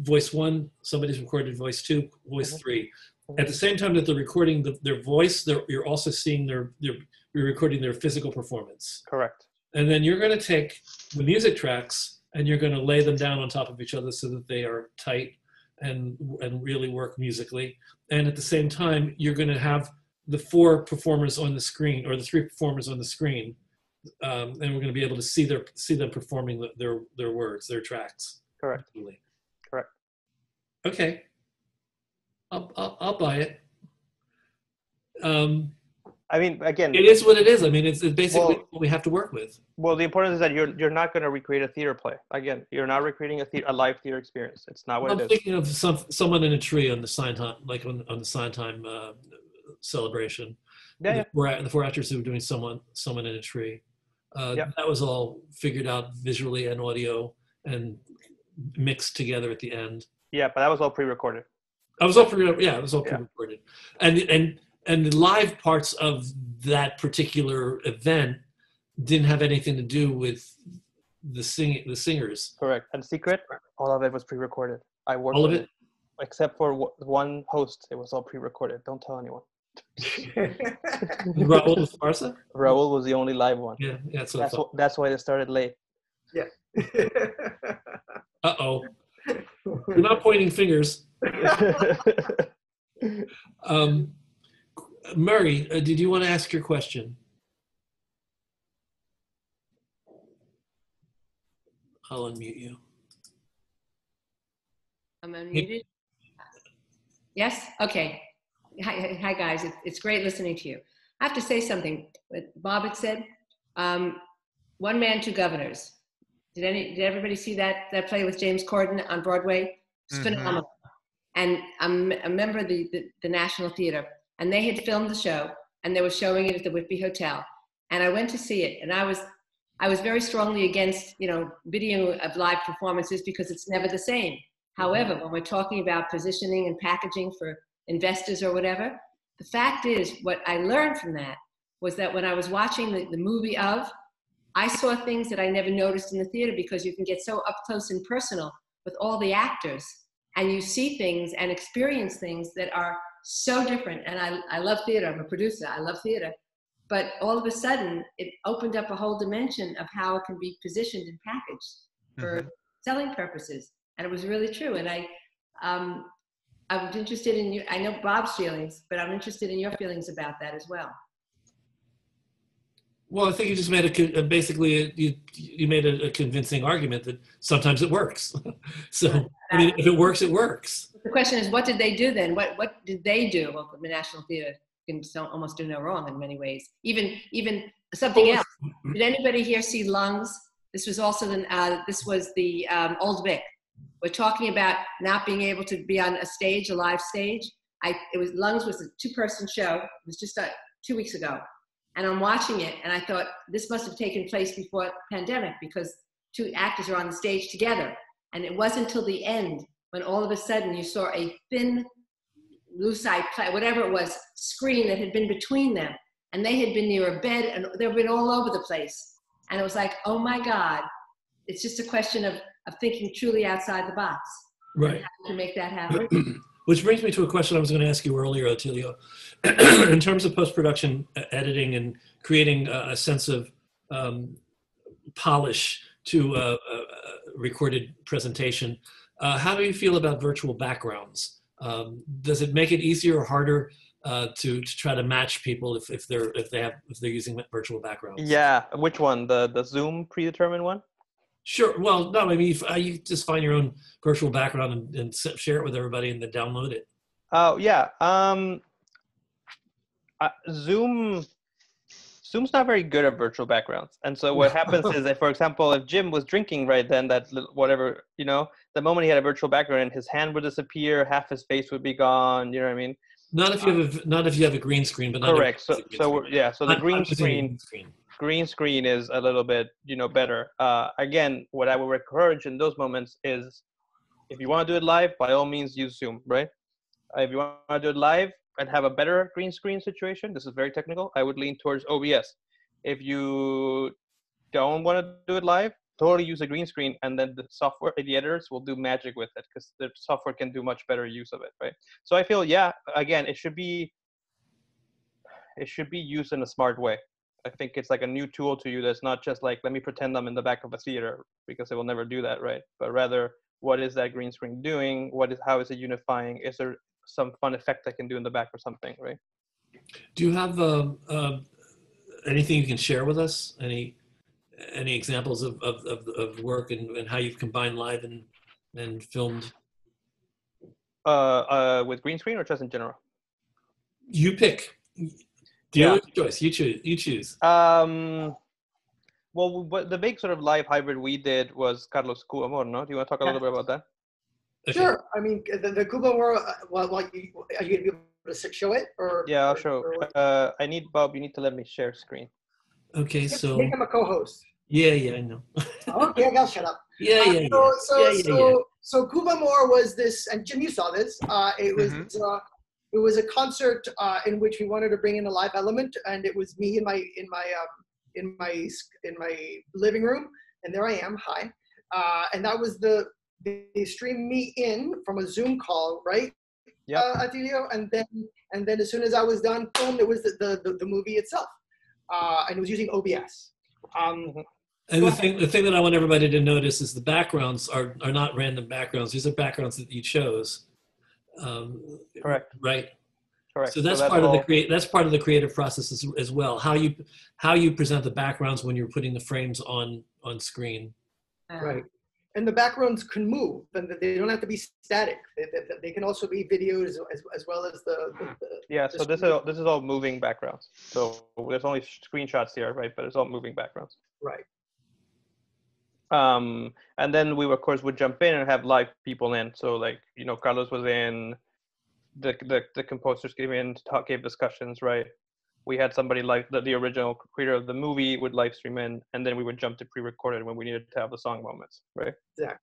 voice 1. Somebody's recorded voice 2, voice 3. At the same time that they're recording their voice, you're also seeing you're recording their physical performance. Correct. And then you're going to take the music tracks and you're going to lay them down on top of each other so that they are tight and really work musically. And at the same time, you're going to have the 4 performers on the screen, or the 3 performers on the screen, and we're going to be able to see them performing their words, their tracks. Correct. Correct. Okay. I'll buy it. I mean, again, it is what it is. I mean, it's basically what we have to work with. Well, the importance is that you're not going to recreate a theater play. Again, you're not recreating a live theater experience. It's not what it is. I'm thinking of someone in a tree on the Sondheim, like on the Sondheim celebration. Yeah. The 4 actors who were doing someone in a tree. That was all figured out visually and audio and mixed together at the end. Yeah, but that was all pre-recorded. It was all pre-recorded. And the live parts of that particular event didn't have anything to do with the singers. Correct. And secret, all of it was pre-recorded. I worked all of it, except for one host. It was all pre-recorded. Don't tell anyone. Raul was Farsa? Raul was the only live one. Yeah, that's why they started late. Yeah. Uh-oh. We're not pointing fingers. Murray, did you want to ask your question? I'll unmute you. I'm unmuted. Yes? Okay. Hi guys. It's great listening to you. I have to say something. What Bob had said, One Man, Two Governors. Did everybody see that play with James Corden on Broadway? It's phenomenal. And I'm a member of the National Theater, and they had filmed the show, and they were showing it at the Whitby Hotel. And I went to see it, and I was very strongly against, video of live performances because it's never the same. However, when we're talking about positioning and packaging for investors or whatever, the fact is, what I learned from that was that when I was watching the movie I saw things that I never noticed in the theater, because you can get so up close and personal with all the actors, and you see things and experience things that are so different. And I love theater. I'm a producer. I love theater. But all of a sudden, it opened up a whole dimension of how it can be positioned and packaged for selling purposes. And it was really true. And I'm interested in I know Bob's feelings, but I'm interested in your feelings about that as well. Well, I think you just made you made a convincing argument that sometimes it works. So, I mean, if it works, it works. The question is, what did they do then? What did they do? Well, the National Theater can almost do no wrong in many ways. Even something else. Did anybody here see Lungs? This was also the Old Vic. We're talking about not being able to be on a stage, a live stage. Lungs was a 2-person show. It was just 2 weeks ago. And I'm watching it, and I thought, this must have taken place before the pandemic, because 2 actors are on the stage together. And it wasn't until the end when all of a sudden you saw a thin, lucite, whatever it was, screen that had been between them. And they had been near a bed, and they've been all over the place. And it was like, oh my God, it's just a question of thinking truly outside the box. Right. To make that happen. Which brings me to a question I was going to ask you earlier, Attilio. In terms of post-production editing and creating a sense of polish to a recorded presentation, how do you feel about virtual backgrounds? Does it make it easier or harder to try to match people if they're using virtual backgrounds? Yeah, which one? The Zoom predetermined one? Sure. Well, no, I mean, you just find your own virtual background and share it with everybody and then download it. Oh, yeah. Zoom's not very good at virtual backgrounds. And so what happens is that, for example, if Jim was drinking right then, whatever, the moment he had a virtual background, his hand would disappear, half his face would be gone, you know what I mean? Not if you have a green screen, but correct. So the green screen is a little bit, better. Again, what I would encourage in those moments is, if you want to do it live, by all means use Zoom, right? If you want to do it live and have a better green screen situation, this is very technical, I would lean towards OBS. If you don't want to do it live, totally use a green screen, and then the editors will do magic with it, because the software can do much better use of it, right? So I feel, again, it should be used in a smart way. I think it's like a new tool to you that's not just like, let me pretend I'm in the back of a theater, because it will never do that, right? But rather, what is that green screen doing? How is it unifying? Is there some fun effect I can do in the back or something, right? Do you have anything you can share with us? Any examples of work and how you've combined live and filmed? With green screen or just in general? You pick. Dealer's choice. You choose. Well, the big sort of live hybrid we did was Carlos Cuba, no? Do you want to talk a little bit about that? Okay. Sure. I mean, the Cuba War, are you going to be able to show it? Yeah, I'll show. Bob, you need to let me share screen. Okay, so. Make him a co-host. Yeah, I know. Okay, I'll shut up. Yeah. So Cuba Moore was this, and Jim, you saw this. It was a concert in which we wanted to bring in a live element, and it was me in my living room, and there I am. Hi, and that was they streamed me in from a Zoom call, right? Yeah, Attilio, and then as soon as I was done, boom, it was the movie itself, and it was using OBS. And the thing that I want everybody to notice is the backgrounds are not random backgrounds. These are backgrounds that you chose. Correct. Right. Correct. So that's part of the creative process as well. How you present the backgrounds when you're putting the frames on screen. Right. And the backgrounds can move, and they don't have to be static. They can also be videos as well as the yeah. So this is all moving backgrounds. So there's only screenshots here, right? But it's all moving backgrounds. Right. And then we of course would jump in and have live people in. So like, you know, Carlos was in, the composers came in to talk, gave discussions, right? We had somebody like the original creator of the movie would live stream in, and then we would jump to pre-recorded when we needed to have the song moments, right? Yeah.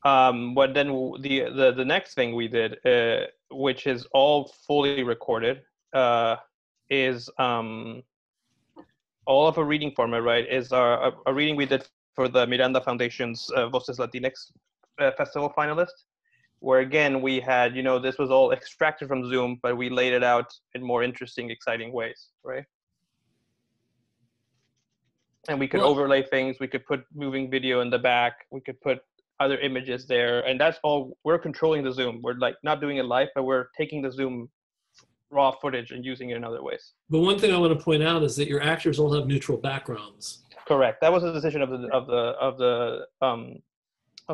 But then the next thing we did, which is all fully recorded, is all of a reading format, right? Is a reading we did for the Miranda Foundation's Voces Latinx Festival finalist, where again, we had, you know, this was all extracted from Zoom, but we laid it out in more interesting, exciting ways, right? And we could overlay things, we could put moving video in the back, we could put other images there, and that's all, we're controlling the Zoom. We're like not doing it live, but we're taking the Zoom raw footage and using it in other ways. But one thing I want to point out is that your actors all have neutral backgrounds. Correct. That was a decision of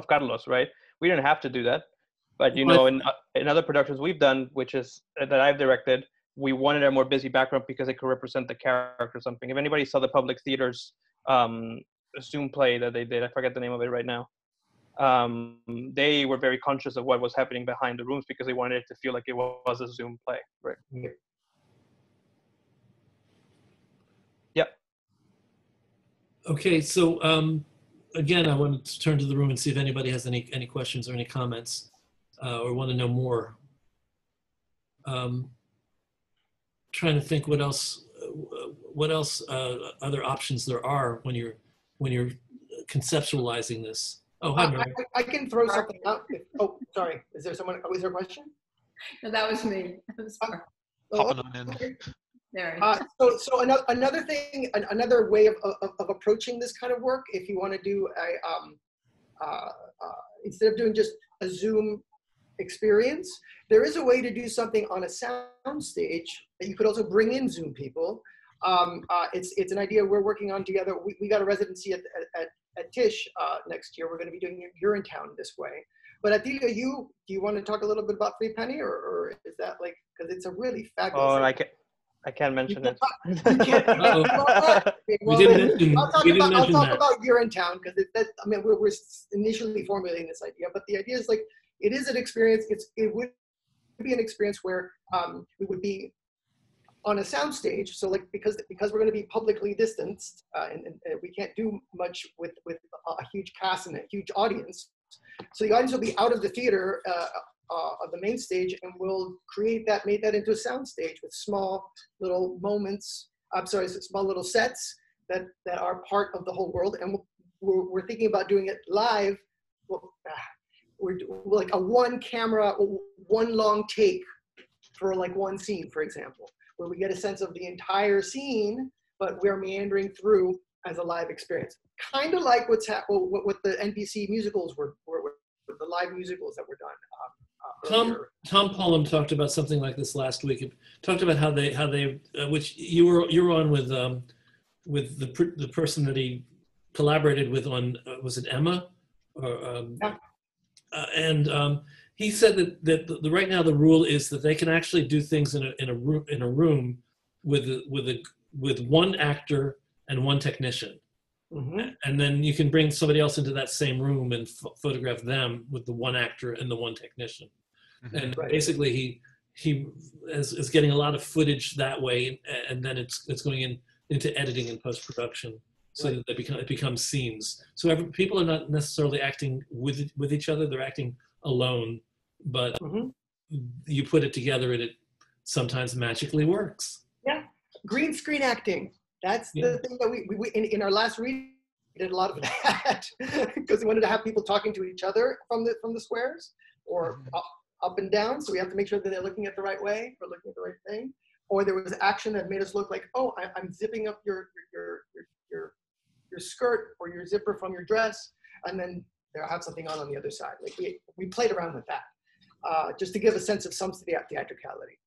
Carlos, right? We didn't have to do that. But, you know, in other productions we've done, which is that I've directed, we wanted a more busy background because it could represent the character or something. If anybody saw the Public Theater's Zoom play that they did, I forget the name of it right now. They were very conscious of what was happening behind the rooms because they wanted it to feel like it was a Zoom play, right? Yep. Okay, so again, I wanted to turn to the room and see if anybody has any questions or any comments. Or want to know more. Trying to think what else other options there are when you're conceptualizing this. Oh, hi, Mary. I can throw something out. Oh, sorry. Is there someone? Was there a question? No, that was me. Hopping on in. Okay. There. So another thing, another way of approaching this kind of work, if you want to do instead of doing just a Zoom experience, there is a way to do something on a sound stage that you could also bring in Zoom people. It's an idea we're working on together. We got a residency at Tisch next year. We're going to be doing Urinetown this way. But Attilio, do you want to talk a little bit about Free Penny, or is that like, because it's a really fabulous. Oh, I can't mention it. I'll talk about Urinetown because I mean we're initially formulating this idea, but the idea is like it is an experience. It would be an experience where it would be on a sound stage. So like because we're going to be publicly distanced and we can't do much with a huge cast and a huge audience. So the audience will be out of the theater of the main stage, and we'll make that into a sound stage with small little moments. Small little sets that are part of the whole world. And we're thinking about doing it live. We're like a one camera, one long take for like one scene, for example, where we get a sense of the entire scene, but we're meandering through as a live experience. Kind of like what the NBC musicals were the live musicals that were done. Tom Pullum talked about something like this last week. He talked about how they which you were on with the person that he collaborated with on was it Emma? He said that right now the rule is that they can actually do things in a room with one actor and one technician. Mm-hmm. And then you can bring somebody else into that same room and photograph them with the one actor and the one technician. Mm-hmm. And basically he is getting a lot of footage that way, and then it's going into editing and post-production, so that it becomes scenes. So people are not necessarily acting with each other; they're acting alone. But you put it together, and it sometimes magically works. Yeah, green screen acting. That's the thing that we in our last read did a lot of that because we wanted to have people talking to each other from the squares or up and down. So we have to make sure that they're looking at the right way or looking at the right thing. Or there was action that made us look like, oh, I'm zipping up your skirt or your zipper from your dress, and then they'll have something on the other side. Like we played around with that just to give a sense of some theatricality.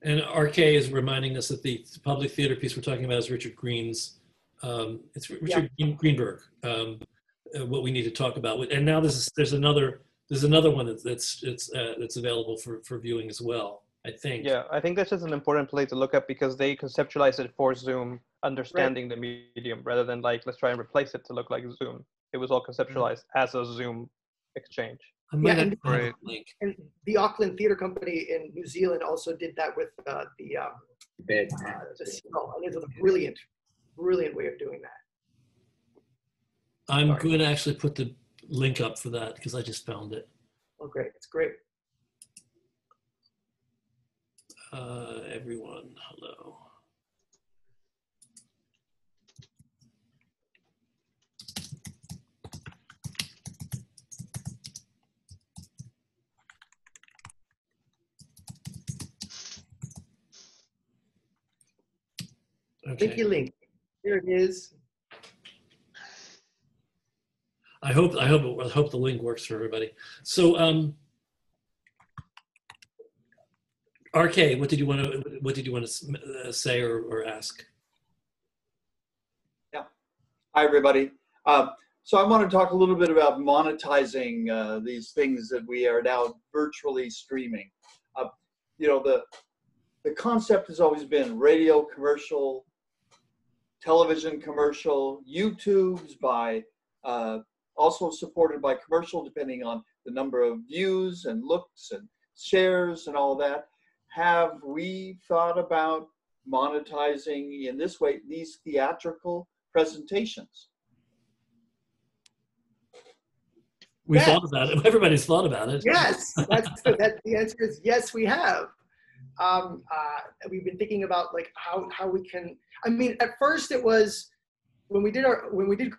And RK is reminding us that the public theater piece we're talking about is Richard Green's. It's Richard Greenberg. what we need to talk about. And now there's another one that's available for viewing as well, I think. Yeah, I think this is an important play to look at because they conceptualize it for Zoom, understanding the medium, rather than like, let's try and replace it to look like Zoom. It was all conceptualized as a Zoom exchange. I might and, have a link. and the Auckland Theatre Company in New Zealand also did that with the signal, and it was a brilliant way of doing that. I'm going to actually put the link up for that because I just found it. Oh, great. It's great. Everyone, hello. Okay. Thank you, link. Here it is. I hope the link works for everybody. So, RK, what did you want to say or ask? Yeah. Hi, everybody. So I want to talk a little bit about monetizing these things that we are now virtually streaming. You know, the concept has always been radio commercial, television commercial, YouTube's by also supported by commercial, depending on the number of views and looks and shares and all that. Have we thought about monetizing in this way these theatrical presentations? We thought about it. Everybody's thought about it. Yes, the answer is yes, we have. We've been thinking about like how we can. I mean, at first it was when we did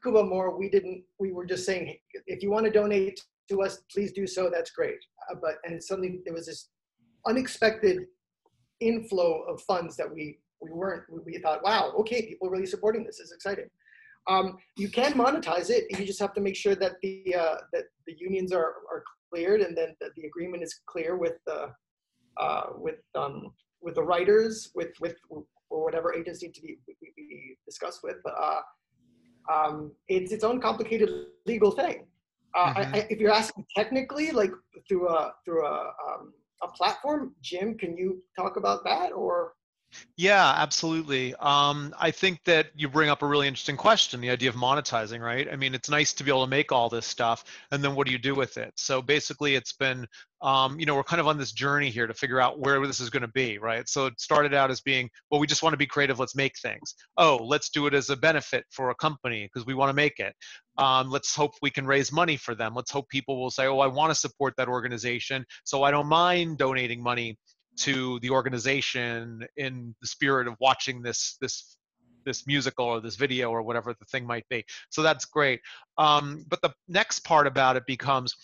Kuba More, we were just saying, if you want to donate to us, please do so. That's great. And suddenly there was this unexpected inflow of funds that we thought, wow, okay, people are really supporting this. It's exciting. You can monetize it. You just have to make sure that the unions are cleared, and then the agreement is clear with the writers, or whatever agency to be discussed with. But it's its own complicated legal thing. If you're asking technically, like through a platform, Jim, can you talk about that or? Yeah, absolutely. I think that you bring up a really interesting question, the idea of monetizing, right? I mean, it's nice to be able to make all this stuff, and then what do you do with it? So basically it's been, we're kind of on this journey here to figure out where this is going to be, right? So it started out as being, well, we just want to be creative, let's make things. Oh, let's do it as a benefit for a company because we want to make it. Let's hope we can raise money for them. Let's hope people will say, oh, I want to support that organization, so I don't mind donating money to the organization in the spirit of watching this musical or this video or whatever the thing might be. So that's great. But the next part about it becomes,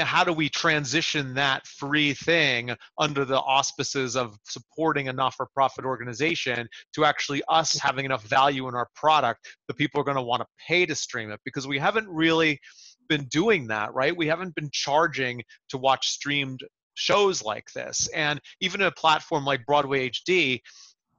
how do we transition that free thing under the auspices of supporting a not-for-profit organization to actually us having enough value in our product that people are going to want to pay to stream it? Because we haven't really been doing that, right? We haven't been charging to watch streamed shows like this. And even a platform like Broadway HD,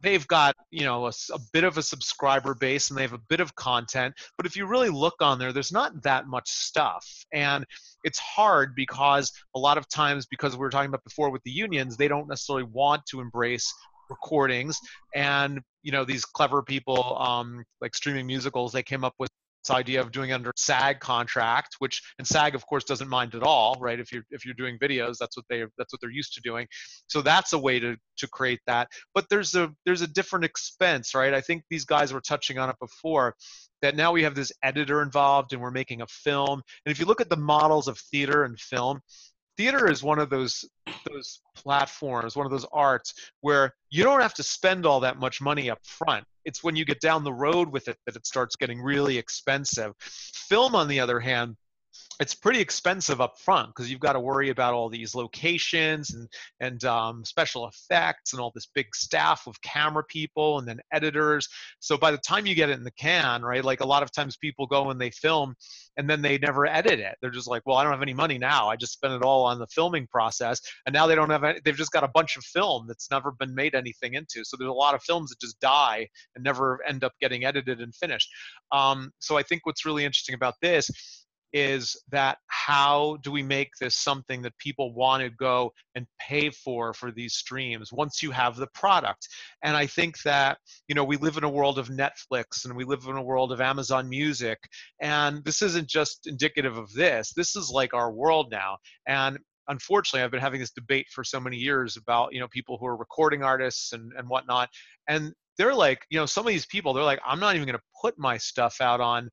they've got, a bit of a subscriber base and they have a bit of content, but if you really look on there, there's not that much stuff. And it's hard because a lot of times, because we were talking about before with the unions, they don't necessarily want to embrace recordings. And, these clever people like Streaming Musicals, they came up with this idea of doing under SAG contract, and SAG of course doesn't mind at all, right? If you're doing videos, that's what they're used to doing. So that's a way to create that. But there's a different expense, right? I think these guys were touching on it before, that now we have this editor involved and we're making a film. And if you look at the models of theater and film, theater is one of those platforms, one of those arts where you don't have to spend all that much money up front. It's when you get down the road with it that it starts getting really expensive. Film, on the other hand, it's pretty expensive up front because you've got to worry about all these locations and special effects and all this big staff of camera people and then editors. So by the time you get it in the can, right, like a lot of times people go and they film and then they never edit it. They're just like, well, I don't have any money now. I just spent it all on the filming process, and now they don't have any, they've just got a bunch of film that's never been made anything into. So there's a lot of films that just die and never end up getting edited and finished. So I think what's really interesting about this is that how do we make this something that people want to go and pay for these streams once you have the product? And I think that, you know, we live in a world of Netflix and we live in a world of Amazon Music, and this isn't just indicative of this. This is like our world now. And unfortunately, I've been having this debate for so many years about, you know, people who are recording artists and whatnot. And they're like, you know, some of these people, they're like, I'm not even going to put my stuff out on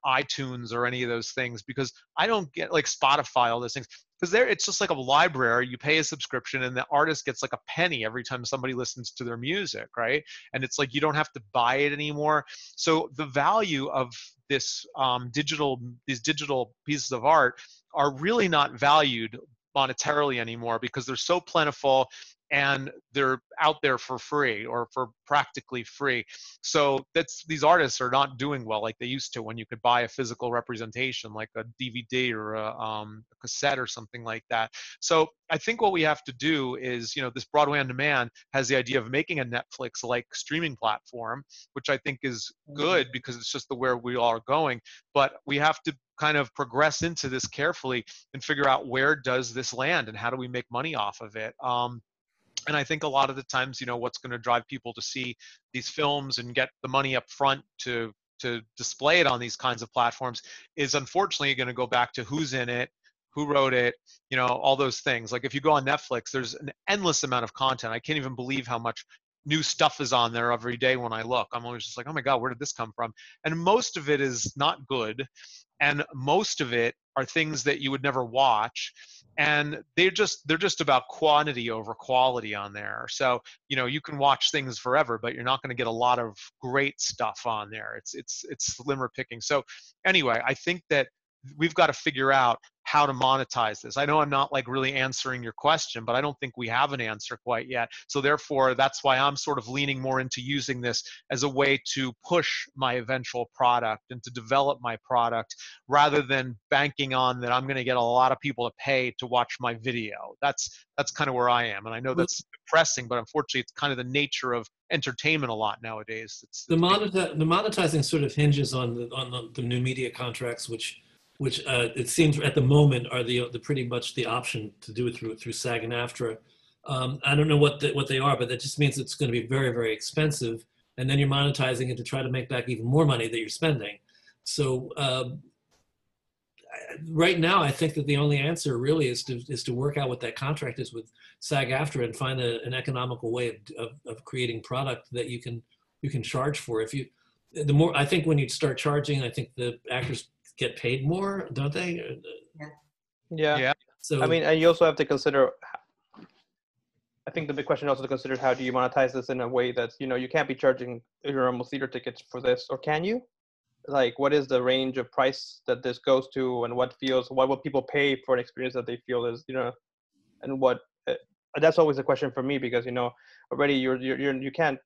iTunes or any of those things because I don't get, like, Spotify, all those things. Because there, it's just like a library. You pay a subscription and the artist gets like a penny every time somebody listens to their music, right? And it's like you don't have to buy it anymore. So the value of this these digital pieces of art are really not valued monetarily anymore because they're so plentiful and they're out there for free or for practically free. So these artists are not doing well like they used to when you could buy a physical representation like a DVD or a cassette or something like that. So I think what we have to do is, you know, this Broadway on Demand has the idea of making a Netflix-like streaming platform, which I think is good because it's just the where we all are going. But we have to kind of progress into this carefully and figure out where does this land and how do we make money off of it. And I think a lot of the times, you know, what's going to drive people to see these films and get the money up front to display it on these kinds of platforms is unfortunately going to go back to who's in it, who wrote it, you know, all those things. Like if you go on Netflix, there's an endless amount of content. I can't even believe how much new stuff is on there every day when I look. I'm always just like, oh my God, where did this come from? And most of it is not good. And most of it are things that you would never watch. And they're just about quantity over quality on there. So, you know, you can watch things forever, but you're not going to get a lot of great stuff on there. It's slimmer picking. So anyway, I think that we've got to figure out how to monetize this. I know I'm not like really answering your question, but I don't think we have an answer quite yet. So therefore, that's why I'm sort of leaning more into using this as a way to push my eventual product and to develop my product rather than banking on that I'm going to get a lot of people to pay to watch my video. That's kind of where I am. And I know that's depressing, but unfortunately, it's kind of the nature of entertainment a lot nowadays. The monetizing sort of hinges on the new media contracts, which it seems at the moment are the pretty much the option to do it through SAG and AFTRA. I don't know what they are, but that just means it's going to be very, very expensive. And then you're monetizing it to try to make back even more money that you're spending. So right now, I think that the only answer really is to work out what that contract is with SAG-AFTRA and find an economical way of creating product that you can charge for. The more, I think when you start charging, I think the actors get paid more, don't they? Yeah. So I mean, and you also have to consider, I think the big question also to consider, how do you monetize this in a way that's, you know, you can't be charging your normal theater tickets for this, or can you? Like, what is the range of price that this goes to, and what will people pay for an experience that they feel is, you know, and what, that's always a question for me, because, you know, already you can't,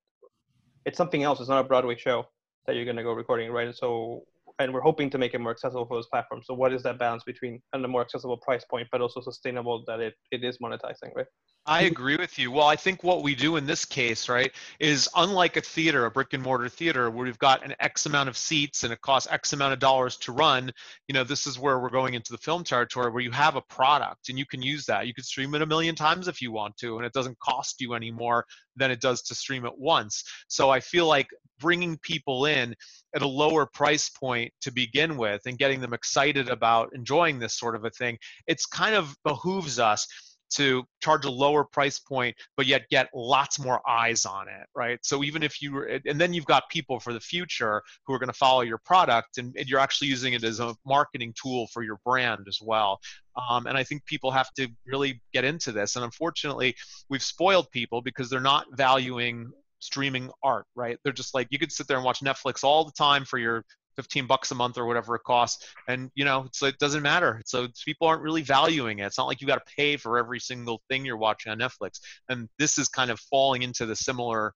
it's something else. It's not a Broadway show that you're going to go recording, right? And so, and we're hoping to make it more accessible for those platforms. So what is that balance between and a more accessible price point, but also sustainable that it is monetizing, right? I agree with you. Well, I think what we do in this case, right, is unlike a theater, a brick and mortar theater, where we've got an X amount of seats and it costs X amount of dollars to run, you know, this is where we're going into the film territory where you have a product and you can use that. You could stream it 1 million times if you want to, and it doesn't cost you any more than it does to stream it once. So I feel like bringing people in at a lower price point to begin with and getting them excited about enjoying this sort of a thing, it's kind of behooves us to charge a lower price point, but yet get lots more eyes on it, right? So even if and then you've got people for the future who are going to follow your product, and you're actually using it as a marketing tool for your brand as well. And I think people have to really get into this. And unfortunately, we've spoiled people because they're not valuing streaming art, right? They're just like, you could sit there and watch Netflix all the time for your $15 a month or whatever it costs. And, you know, it doesn't matter. So people aren't really valuing it. It's not like you got to pay for every single thing you're watching on Netflix. And this is kind of falling into the similar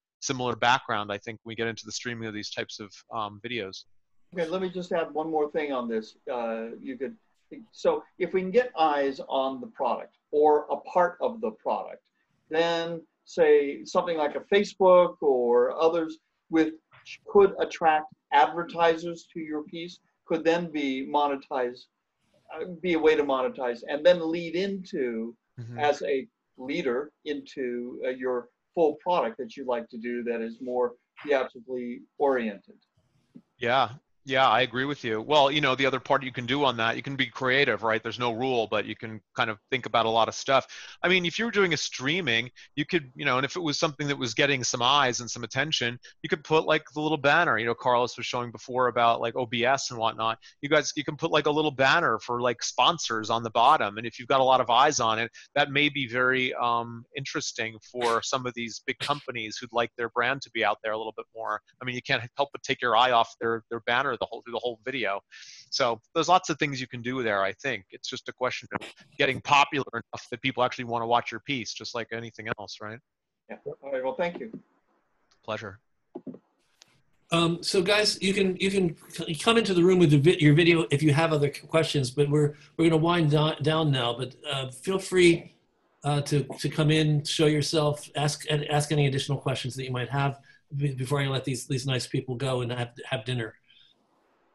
background, I think, when we get into the streaming of these types of videos. Okay, let me just add one more thing on this. So if we can get eyes on the product or a part of the product, then say something like a Facebook or others could attract advertisers to your piece, could then be monetized, be a way to monetize, and then lead into, as a leader, into your full product that you like to do that is more theatrically oriented. Yeah, I agree with you. Well, you know, the other part you can do on that, you can be creative, right? There's no rule, but you can kind of think about a lot of stuff. I mean, if you were doing a streaming, you could, you know, and if it was something that was getting some eyes and some attention, you could put like the little banner, you know, Carlos was showing before about like OBS and whatnot. You can put like a little banner for like sponsors on the bottom. And if you've got a lot of eyes on it, that may be very interesting for some of these big companies who'd like their brand to be out there a little bit more. I mean, you can't help but take your eye off their banner through the whole video. So there's lots of things you can do there. I think it's just a question of getting popular enough that people actually want to watch your piece, just like anything else, right? Yeah. All right. Well, thank you. Pleasure. So guys, you can come into the room with your video if you have other questions, but we're going to wind down now. But feel free to come in, show yourself, ask any additional questions that you might have before I let these nice people go and have dinner.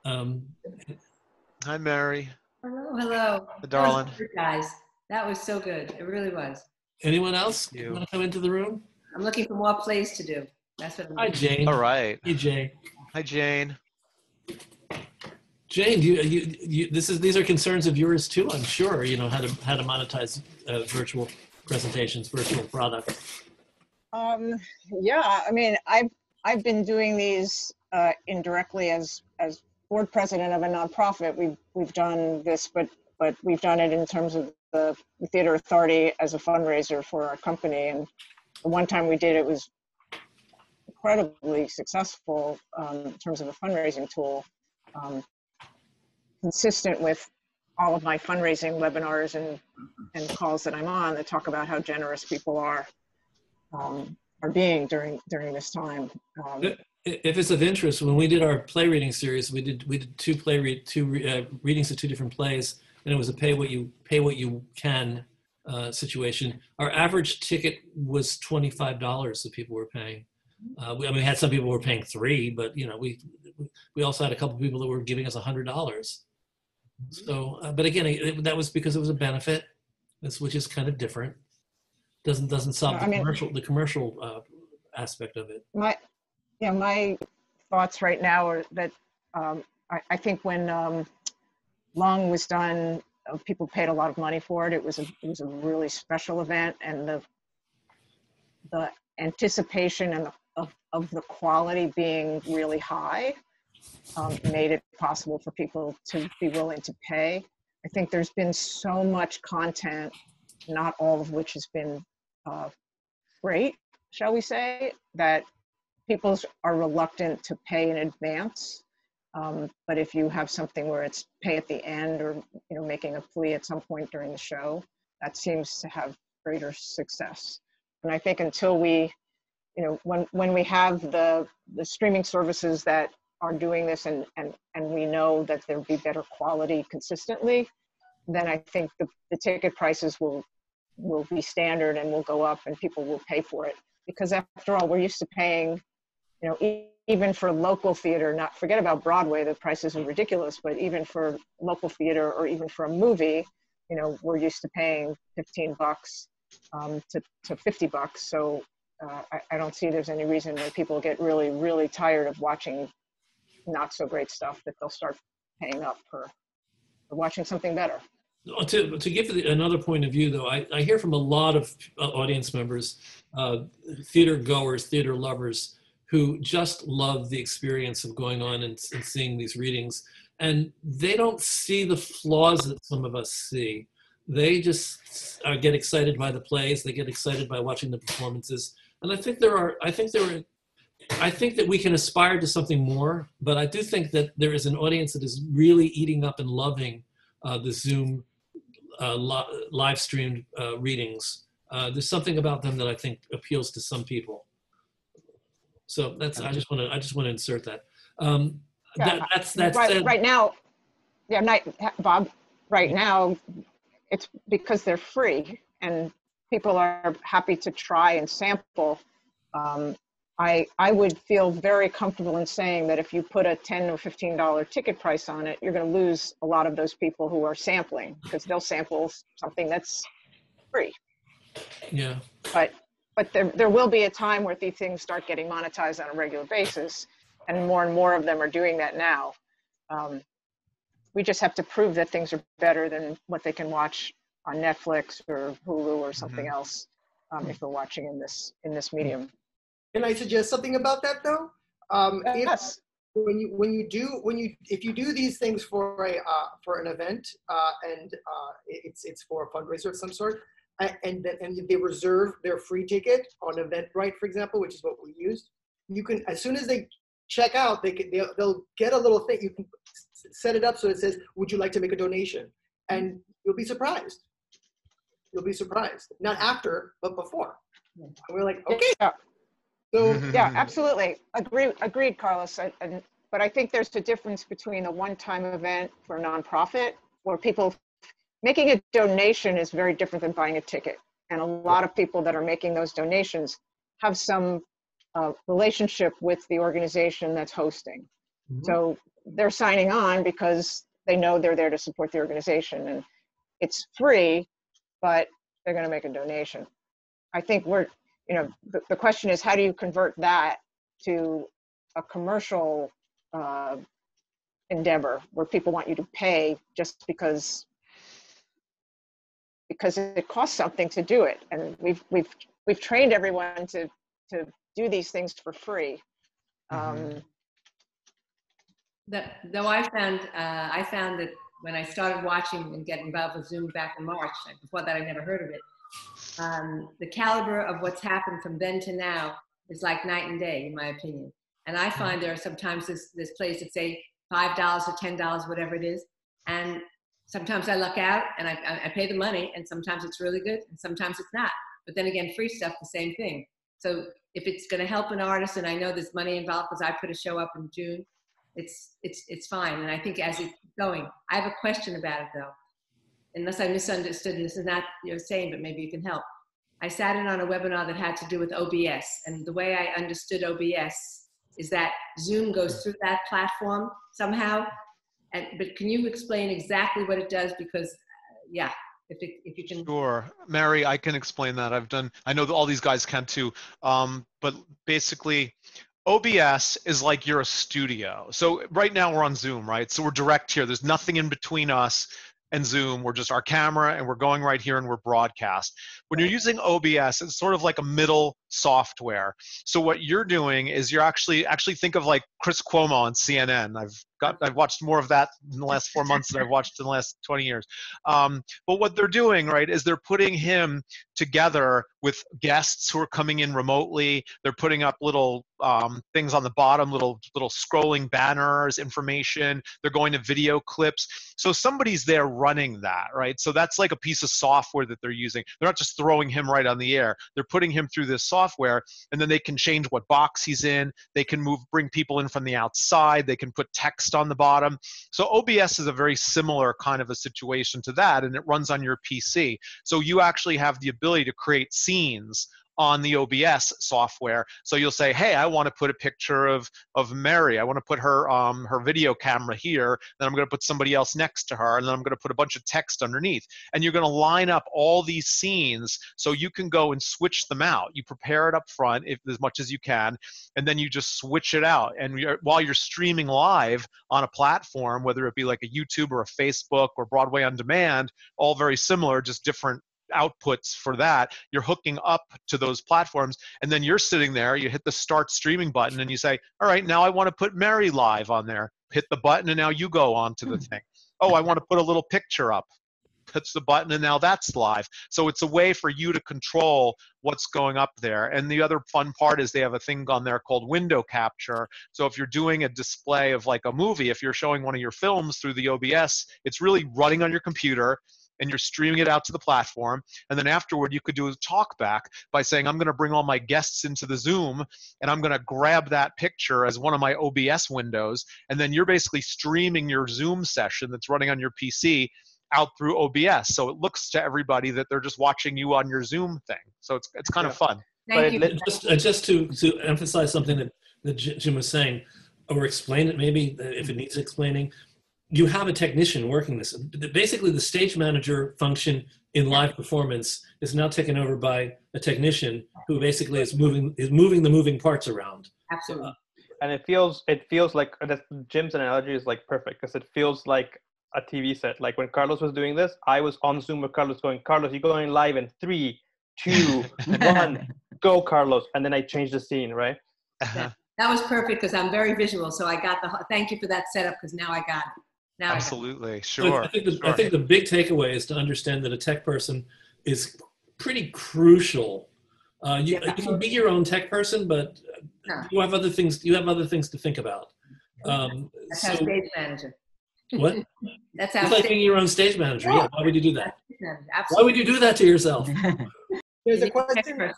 Hi, Mary. Hello. The darling. That was good, guys. That was so good. It really was. Anyone else want to come into the room? I'm looking for more plays to do. That's what I'm Hi, Jane. All right. Hey, Jane. Hi, Jane. Jane, these are concerns of yours too, I'm sure. You know how to monetize virtual presentations, virtual products. Yeah, I mean, I've been doing these indirectly as board president of a nonprofit. We've done this, but we've done it in terms of the Theater Authority as a fundraiser for our company. And the one time we did it was incredibly successful in terms of a fundraising tool, consistent with all of my fundraising webinars and calls that I'm on that talk about how generous people are being during this time. If it's of interest, when we did our play reading series, we did two readings of two different plays, and it was a pay what you can situation. Our average ticket was $25 that people were paying. We had some people who were paying $3, but you know we also had a couple of people that were giving us $100. So, but again, that was because it was a benefit, which is kind of different. Doesn't solve the commercial aspect of it. My thoughts right now are that I think when Lung was done, people paid a lot of money for it. It was a really special event, and the anticipation and of the quality being really high made it possible for people to be willing to pay. I think there's been so much content, not all of which has been great, shall we say, that people are reluctant to pay in advance. But if you have something where it's pay at the end, or making a plea at some point during the show, that seems to have greater success. And I think until we, when we have the streaming services that are doing this and we know that there'll be better quality consistently, then I think the ticket prices will be standard and will go up and people will pay for it. Because after all, we're used to paying, even for local theater, forget about Broadway, the prices are ridiculous, but even for local theater or even for a movie, we're used to paying $15 to $50. So I don't see there's any reason when people get really, really tired of watching not so great stuff that they'll start paying up for watching something better. To give another point of view, though, I hear from a lot of audience members, theater goers, theater lovers, who just love the experience of going on and seeing these readings. And they don't see the flaws that some of us see. They just get excited by the plays. They get excited by watching the performances. And I think there are I think that we can aspire to something more, but I do think that there is an audience that is really eating up and loving the Zoom live streamed readings. There's something about them that I think appeals to some people. So that's I just want to insert that. That's right now. Yeah, Bob. Right now, it's because they're free and people are happy to try and sample. I would feel very comfortable in saying that if you put a $10 or $15 ticket price on it, you're going to lose a lot of those people who are sampling because they'll sample something that's free. Yeah. But there will be a time where these things start getting monetized on a regular basis, and more of them are doing that now. We just have to prove that things are better than what they can watch on Netflix or Hulu or something else if they're watching in this medium. Can I suggest something about that though? Yes. If you do these things for an event and it's for a fundraiser of some sort, and they reserve their free ticket on Eventbrite, for example, which is what we used, you can, as soon as they check out, they'll get a little thing. You can set it up so it says, "Would you like to make a donation?" And you'll be surprised. You'll be surprised. Not after, but before. And we're like, okay. Yeah. So yeah, absolutely. Agreed, Carlos. But I think there's a difference between a one-time event for a nonprofit where people making a donation is very different than buying a ticket. And a lot of people that are making those donations have some relationship with the organization that's hosting. So they're signing on because they know they're there to support the organization, and it's free, but they're going to make a donation. I think the question is, how do you convert that to a commercial endeavor where people want you to pay just because it costs something to do it? And we've trained everyone to do these things for free. Though I found that when I started watching and getting involved with Zoom back in March, before that I'd never heard of it, the caliber of what's happened from then to now is like night and day, in my opinion. And I find there are sometimes this place that say $5 or $10, whatever it is, and sometimes I luck out and I pay the money, and sometimes it's really good and sometimes it's not. But then again, free stuff, the same thing. So if it's going to help an artist, and I know there's money involved because I put a show up in June, it's fine. And I think as it's going, I have a question about it though, unless I misunderstood, and this is not you're saying, but maybe you can help. I sat in on a webinar that had to do with OBS, and the way I understood OBS is that Zoom goes through that platform somehow. But can you explain exactly what it does? Because if you can. Sure, Mary, I can explain that. I know that all these guys can too. But basically, OBS is like you're a studio. So right now we're on Zoom, right? So we're direct here. There's nothing in between us and Zoom. We're just our camera, and we're going right here and we're broadcast. When you're using OBS, it's sort of like a middle software. So what you're doing is you're actually think of like Chris Cuomo on CNN. I've watched more of that in the last 4 months than I've watched in the last 20 years. But what they're doing, right, is they're putting him together with guests who are coming in remotely. They're putting up little things on the bottom, little scrolling banners, information. They're going to video clips. So somebody's there running that, right? So that's like a piece of software that they're using. They're not just throwing him right on the air. They're putting him through this software, and then they can change what box he's in. They can bring people in from the outside. They can put text on the bottom. So OBS is a very similar kind of a situation to that, and it runs on your PC. So you actually have the ability to create scenes on the OBS software. So you'll say, hey, I want to put a picture of Mary. I want to put her her video camera here. Then I'm going to put somebody else next to her, and then I'm going to put a bunch of text underneath. And you're going to line up all these scenes so you can go and switch them out. You prepare it up front as much as you can, and then you just switch it out. And while you're streaming live on a platform, whether it be like a YouTube or a Facebook or Broadway On Demand, all very similar, just different outputs for that, you're hooking up to those platforms, and then you're sitting there, you hit the start streaming button, and you say, all right, now I want to put Mary live on there. Hit the button, and now you go on to the thing. Oh, I want to put a little picture up. hits the button, and now that's live. So it's a way for you to control what's going up there. And the other fun part is they have a thing on there called window capture. So if you're doing a display of like a movie, if you're showing one of your films through the OBS, it's really running on your computer, and you're streaming it out to the platform. And then afterward, you could do a talk back by saying, I'm going to bring all my guests into the Zoom, and I'm going to grab that picture as one of my OBS windows. And then you're basically streaming your Zoom session that's running on your PC out through OBS. So it looks to everybody that they're just watching you on your Zoom thing. So it's kind of fun. Thank you. Just to emphasize something that Jim was saying, or explain it maybe if it needs explaining. You have a technician working this. Basically, the stage manager function in live performance is now taken over by a technician who basically is moving the moving parts around. Absolutely. And it feels like Jim's analogy is like perfect, because it feels like a TV set. Like when Carlos was doing this, I was on Zoom with Carlos going, Carlos, you're going live in 3, 2, 1, go, Carlos. And then I changed the scene, right? Yeah. That was perfect because I'm very visual. So I got thank you for that setup, because now I got it. Absolutely, sure. I think the big takeaway is to understand that a tech person is pretty crucial. You can be your own tech person, but you have other things. You have other things to think about. That's our stage manager. What? That's our it's like being your own stage manager. Yeah. Why would you do that? Absolutely. Why would you do that to yourself? There's a question.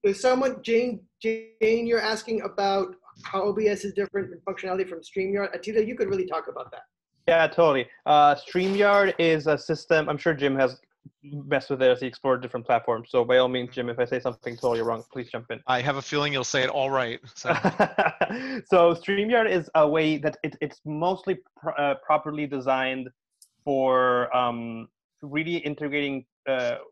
There's someone, Jane, you're asking about how OBS is different in functionality from Streamyard. Attilio, you could really talk about that. Yeah, totally. Streamyard is a system. I'm sure Jim has messed with it as he explored different platforms. So by all means, Jim, if I say something totally wrong, please jump in. I have a feeling you'll say it all right. So, so Streamyard is a way that it's mostly properly designed for really integrating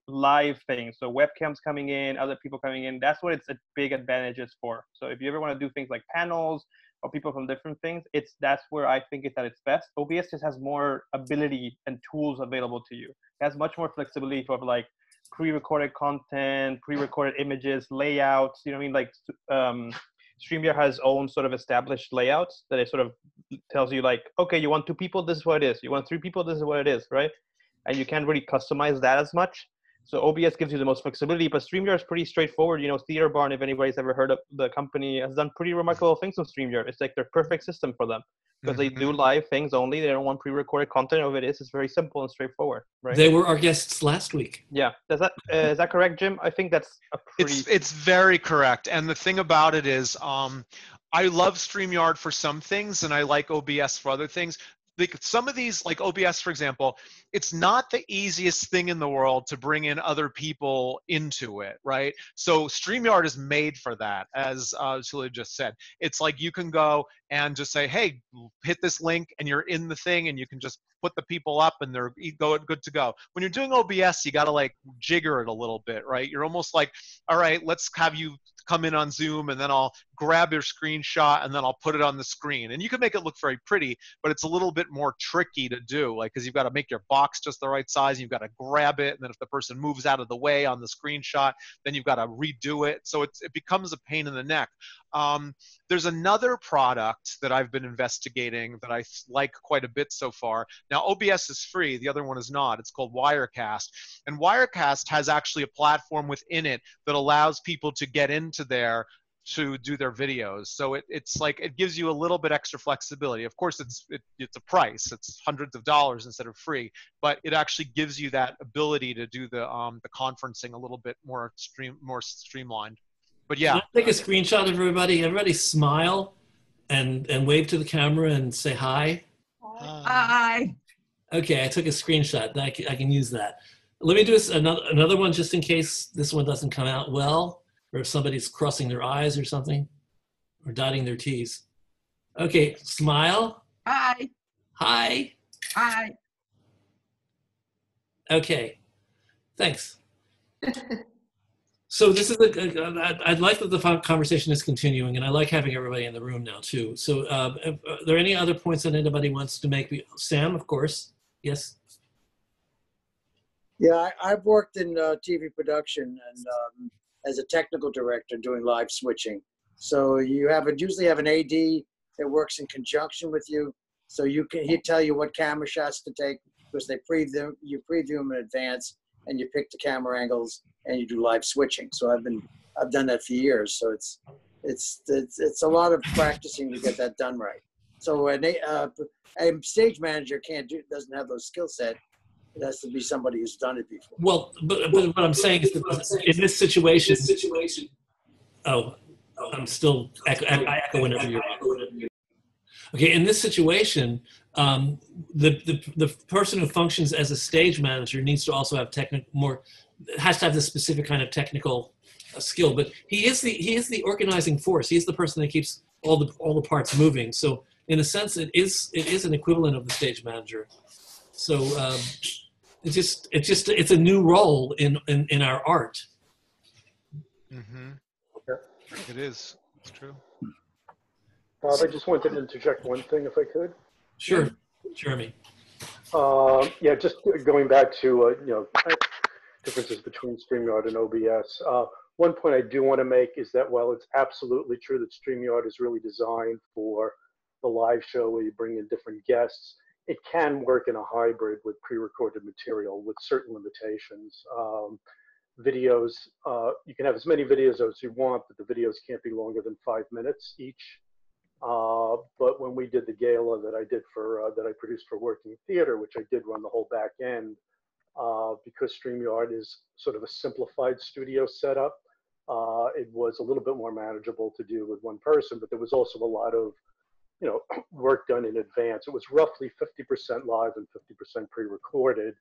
live things. So webcams coming in, other people coming in, that's what it's a big advantage is for. So if you ever want to do things like panels or people from different things, that's where I think it's at its best. OBS just has more ability and tools available to you. It has much more flexibility for like pre-recorded content, pre-recorded images, layouts, you know what I mean? Like StreamYard has its own sort of established layouts that it sort of tells you like, okay, you want 2 people, this is what it is. You want 3 people, this is what it is, right? And you can't really customize that as much. So OBS gives you the most flexibility, but StreamYard is pretty straightforward. You know, Theater Barn, if anybody's ever heard of the company, has done pretty remarkable things with StreamYard. It's like their perfect system for them because they do live things only. They don't want pre-recorded content. Of it's very simple and straightforward, right? They were our guests last week. Yeah, is that correct, Jim? I think that's a pretty. It's very correct. And the thing about it is, I love StreamYard for some things, and I like OBS for other things. Like some of these, like OBS, for example, it's not the easiest thing in the world to bring in other people into it, right? So StreamYard is made for that, as Julia just said. It's like you can go and just say, hey, hit this link, and you're in the thing, and you can just put the people up, and they're good to go. When you're doing OBS, you got to like jigger it a little bit, right? You're almost like, all right, let's have you come in on Zoom, and then I'll grab your screenshot, and then I'll put it on the screen. And you can make it look very pretty, but it's a little bit more tricky to do, like, because you've got to make your box just the right size, and you've got to grab it, and then if the person moves out of the way on the screenshot, then you've got to redo it. So it becomes a pain in the neck. There's another product that I've been investigating that I like quite a bit so far. Now, OBS is free. The other one is not. It's called Wirecast. And Wirecast has actually a platform within it that allows people to get into there to do their videos. So it's like, it gives you a little bit extra flexibility. Of course, it's a price. It's hundreds of dollars instead of free, but it actually gives you that ability to do the conferencing a little bit more streamlined. But yeah. Can I take a screenshot of everybody? Everybody smile and wave to the camera and say hi. Hi. Okay, I took a screenshot. I can use that. Let me do another one just in case this one doesn't come out well, or if somebody's crossing their I's or something, or dotting their T's. Okay, smile. Hi. Hi. Hi. Okay, thanks. So this is I'd like that the conversation is continuing, and I like having everybody in the room now too. So are there any other points that anybody wants to make? Sam, of course. Yes. Yeah, I've worked in TV production and as a technical director doing live switching. So you usually have an AD that works in conjunction with you. So he'd tell you what camera shots to take, because they preview them in advance, and you pick the camera angles and you do live switching. So I've done that for years. So it's a lot of practicing to get that done right. So a stage manager doesn't have those skill set. It has to be somebody who's done it before. Well, but what I'm saying is that in this situation, oh, I'm still I echo whenever you're on. Okay, in this situation, the person who functions as a stage manager needs to also have has to have this specific kind of technical skill. But he is the organizing force. He's the person that keeps all the parts moving. So in a sense, it is an equivalent of the stage manager. So it's a new role in our art. Mm-hmm. Okay. It is. It's true. Bob, I just wanted to interject one thing, if I could. Sure, Jeremy. Yeah, just going back to differences between StreamYard and OBS. One point I do want to make is that while it's absolutely true that StreamYard is really designed for the live show where you bring in different guests, it can work in a hybrid with pre-recorded material with certain limitations. Videos, you can have as many videos as you want, but the videos can't be longer than 5 minutes each. But when we did the gala that I did that I produced for Working Theater, which I did run the whole back end, because StreamYard is sort of a simplified studio setup, it was a little bit more manageable to do with one person, but there was also a lot of work done in advance. It was roughly 50% live and 50% pre-recorded,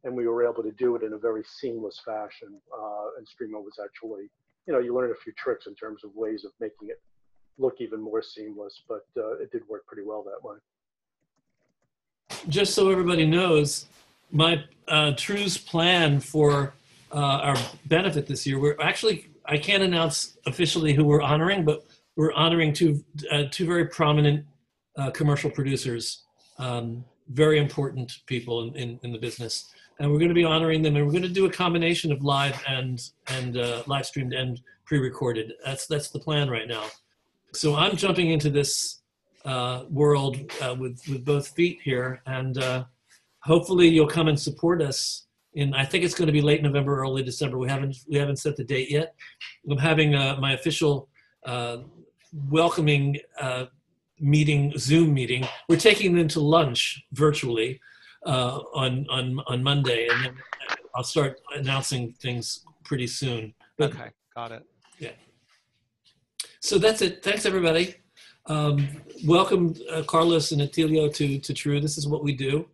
and we were able to do it in a very seamless fashion. And StreamYard was actually, you learn a few tricks in terms of ways of making it look even more seamless, but it did work pretty well that way. Just so everybody knows, my True's plan for our benefit this year, I can't announce officially who we're honoring, but we're honoring two very prominent commercial producers, very important people in the business. And we're going to be honoring them, and we're going to do a combination of live and live streamed and pre-recorded. That's the plan right now. So I'm jumping into this world with both feet here, and hopefully you'll come and support us. I think it's going to be late November, early December. We haven't set the date yet. I'm having my official welcoming Zoom meeting. We're taking them to lunch virtually on Monday, and then I'll start announcing things pretty soon. But, okay, got it. Yeah. So that's it. Thanks, everybody. Welcome, Carlos and Attilio, to True. This is what we do.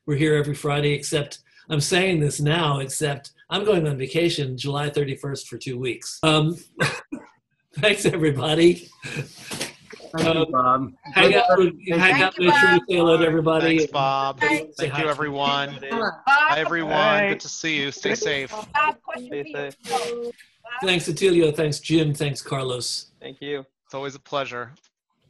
We're here every Friday, except I'm saying this now, except I'm going on vacation July 31st for 2 weeks. Thanks, everybody. Thank you, Bob. Hang out with True. Say hello to everybody. Thanks, Bob. Bye. Thank you, everyone. Bye. Bye, everyone. Good to see you. Stay safe. Stay safe. Thanks, Attilio. Thanks, Jim. Thanks, Carlos. Thank you. It's always a pleasure.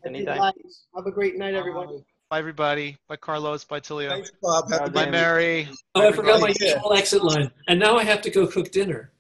Anytime. Have a great night, everyone. Bye, everybody. Bye, Carlos. Bye, Tilio. Thanks, Bob. Have a Bye, good Mary. Oh, I forgot my Everybody. usual exit line. And now I have to go cook dinner.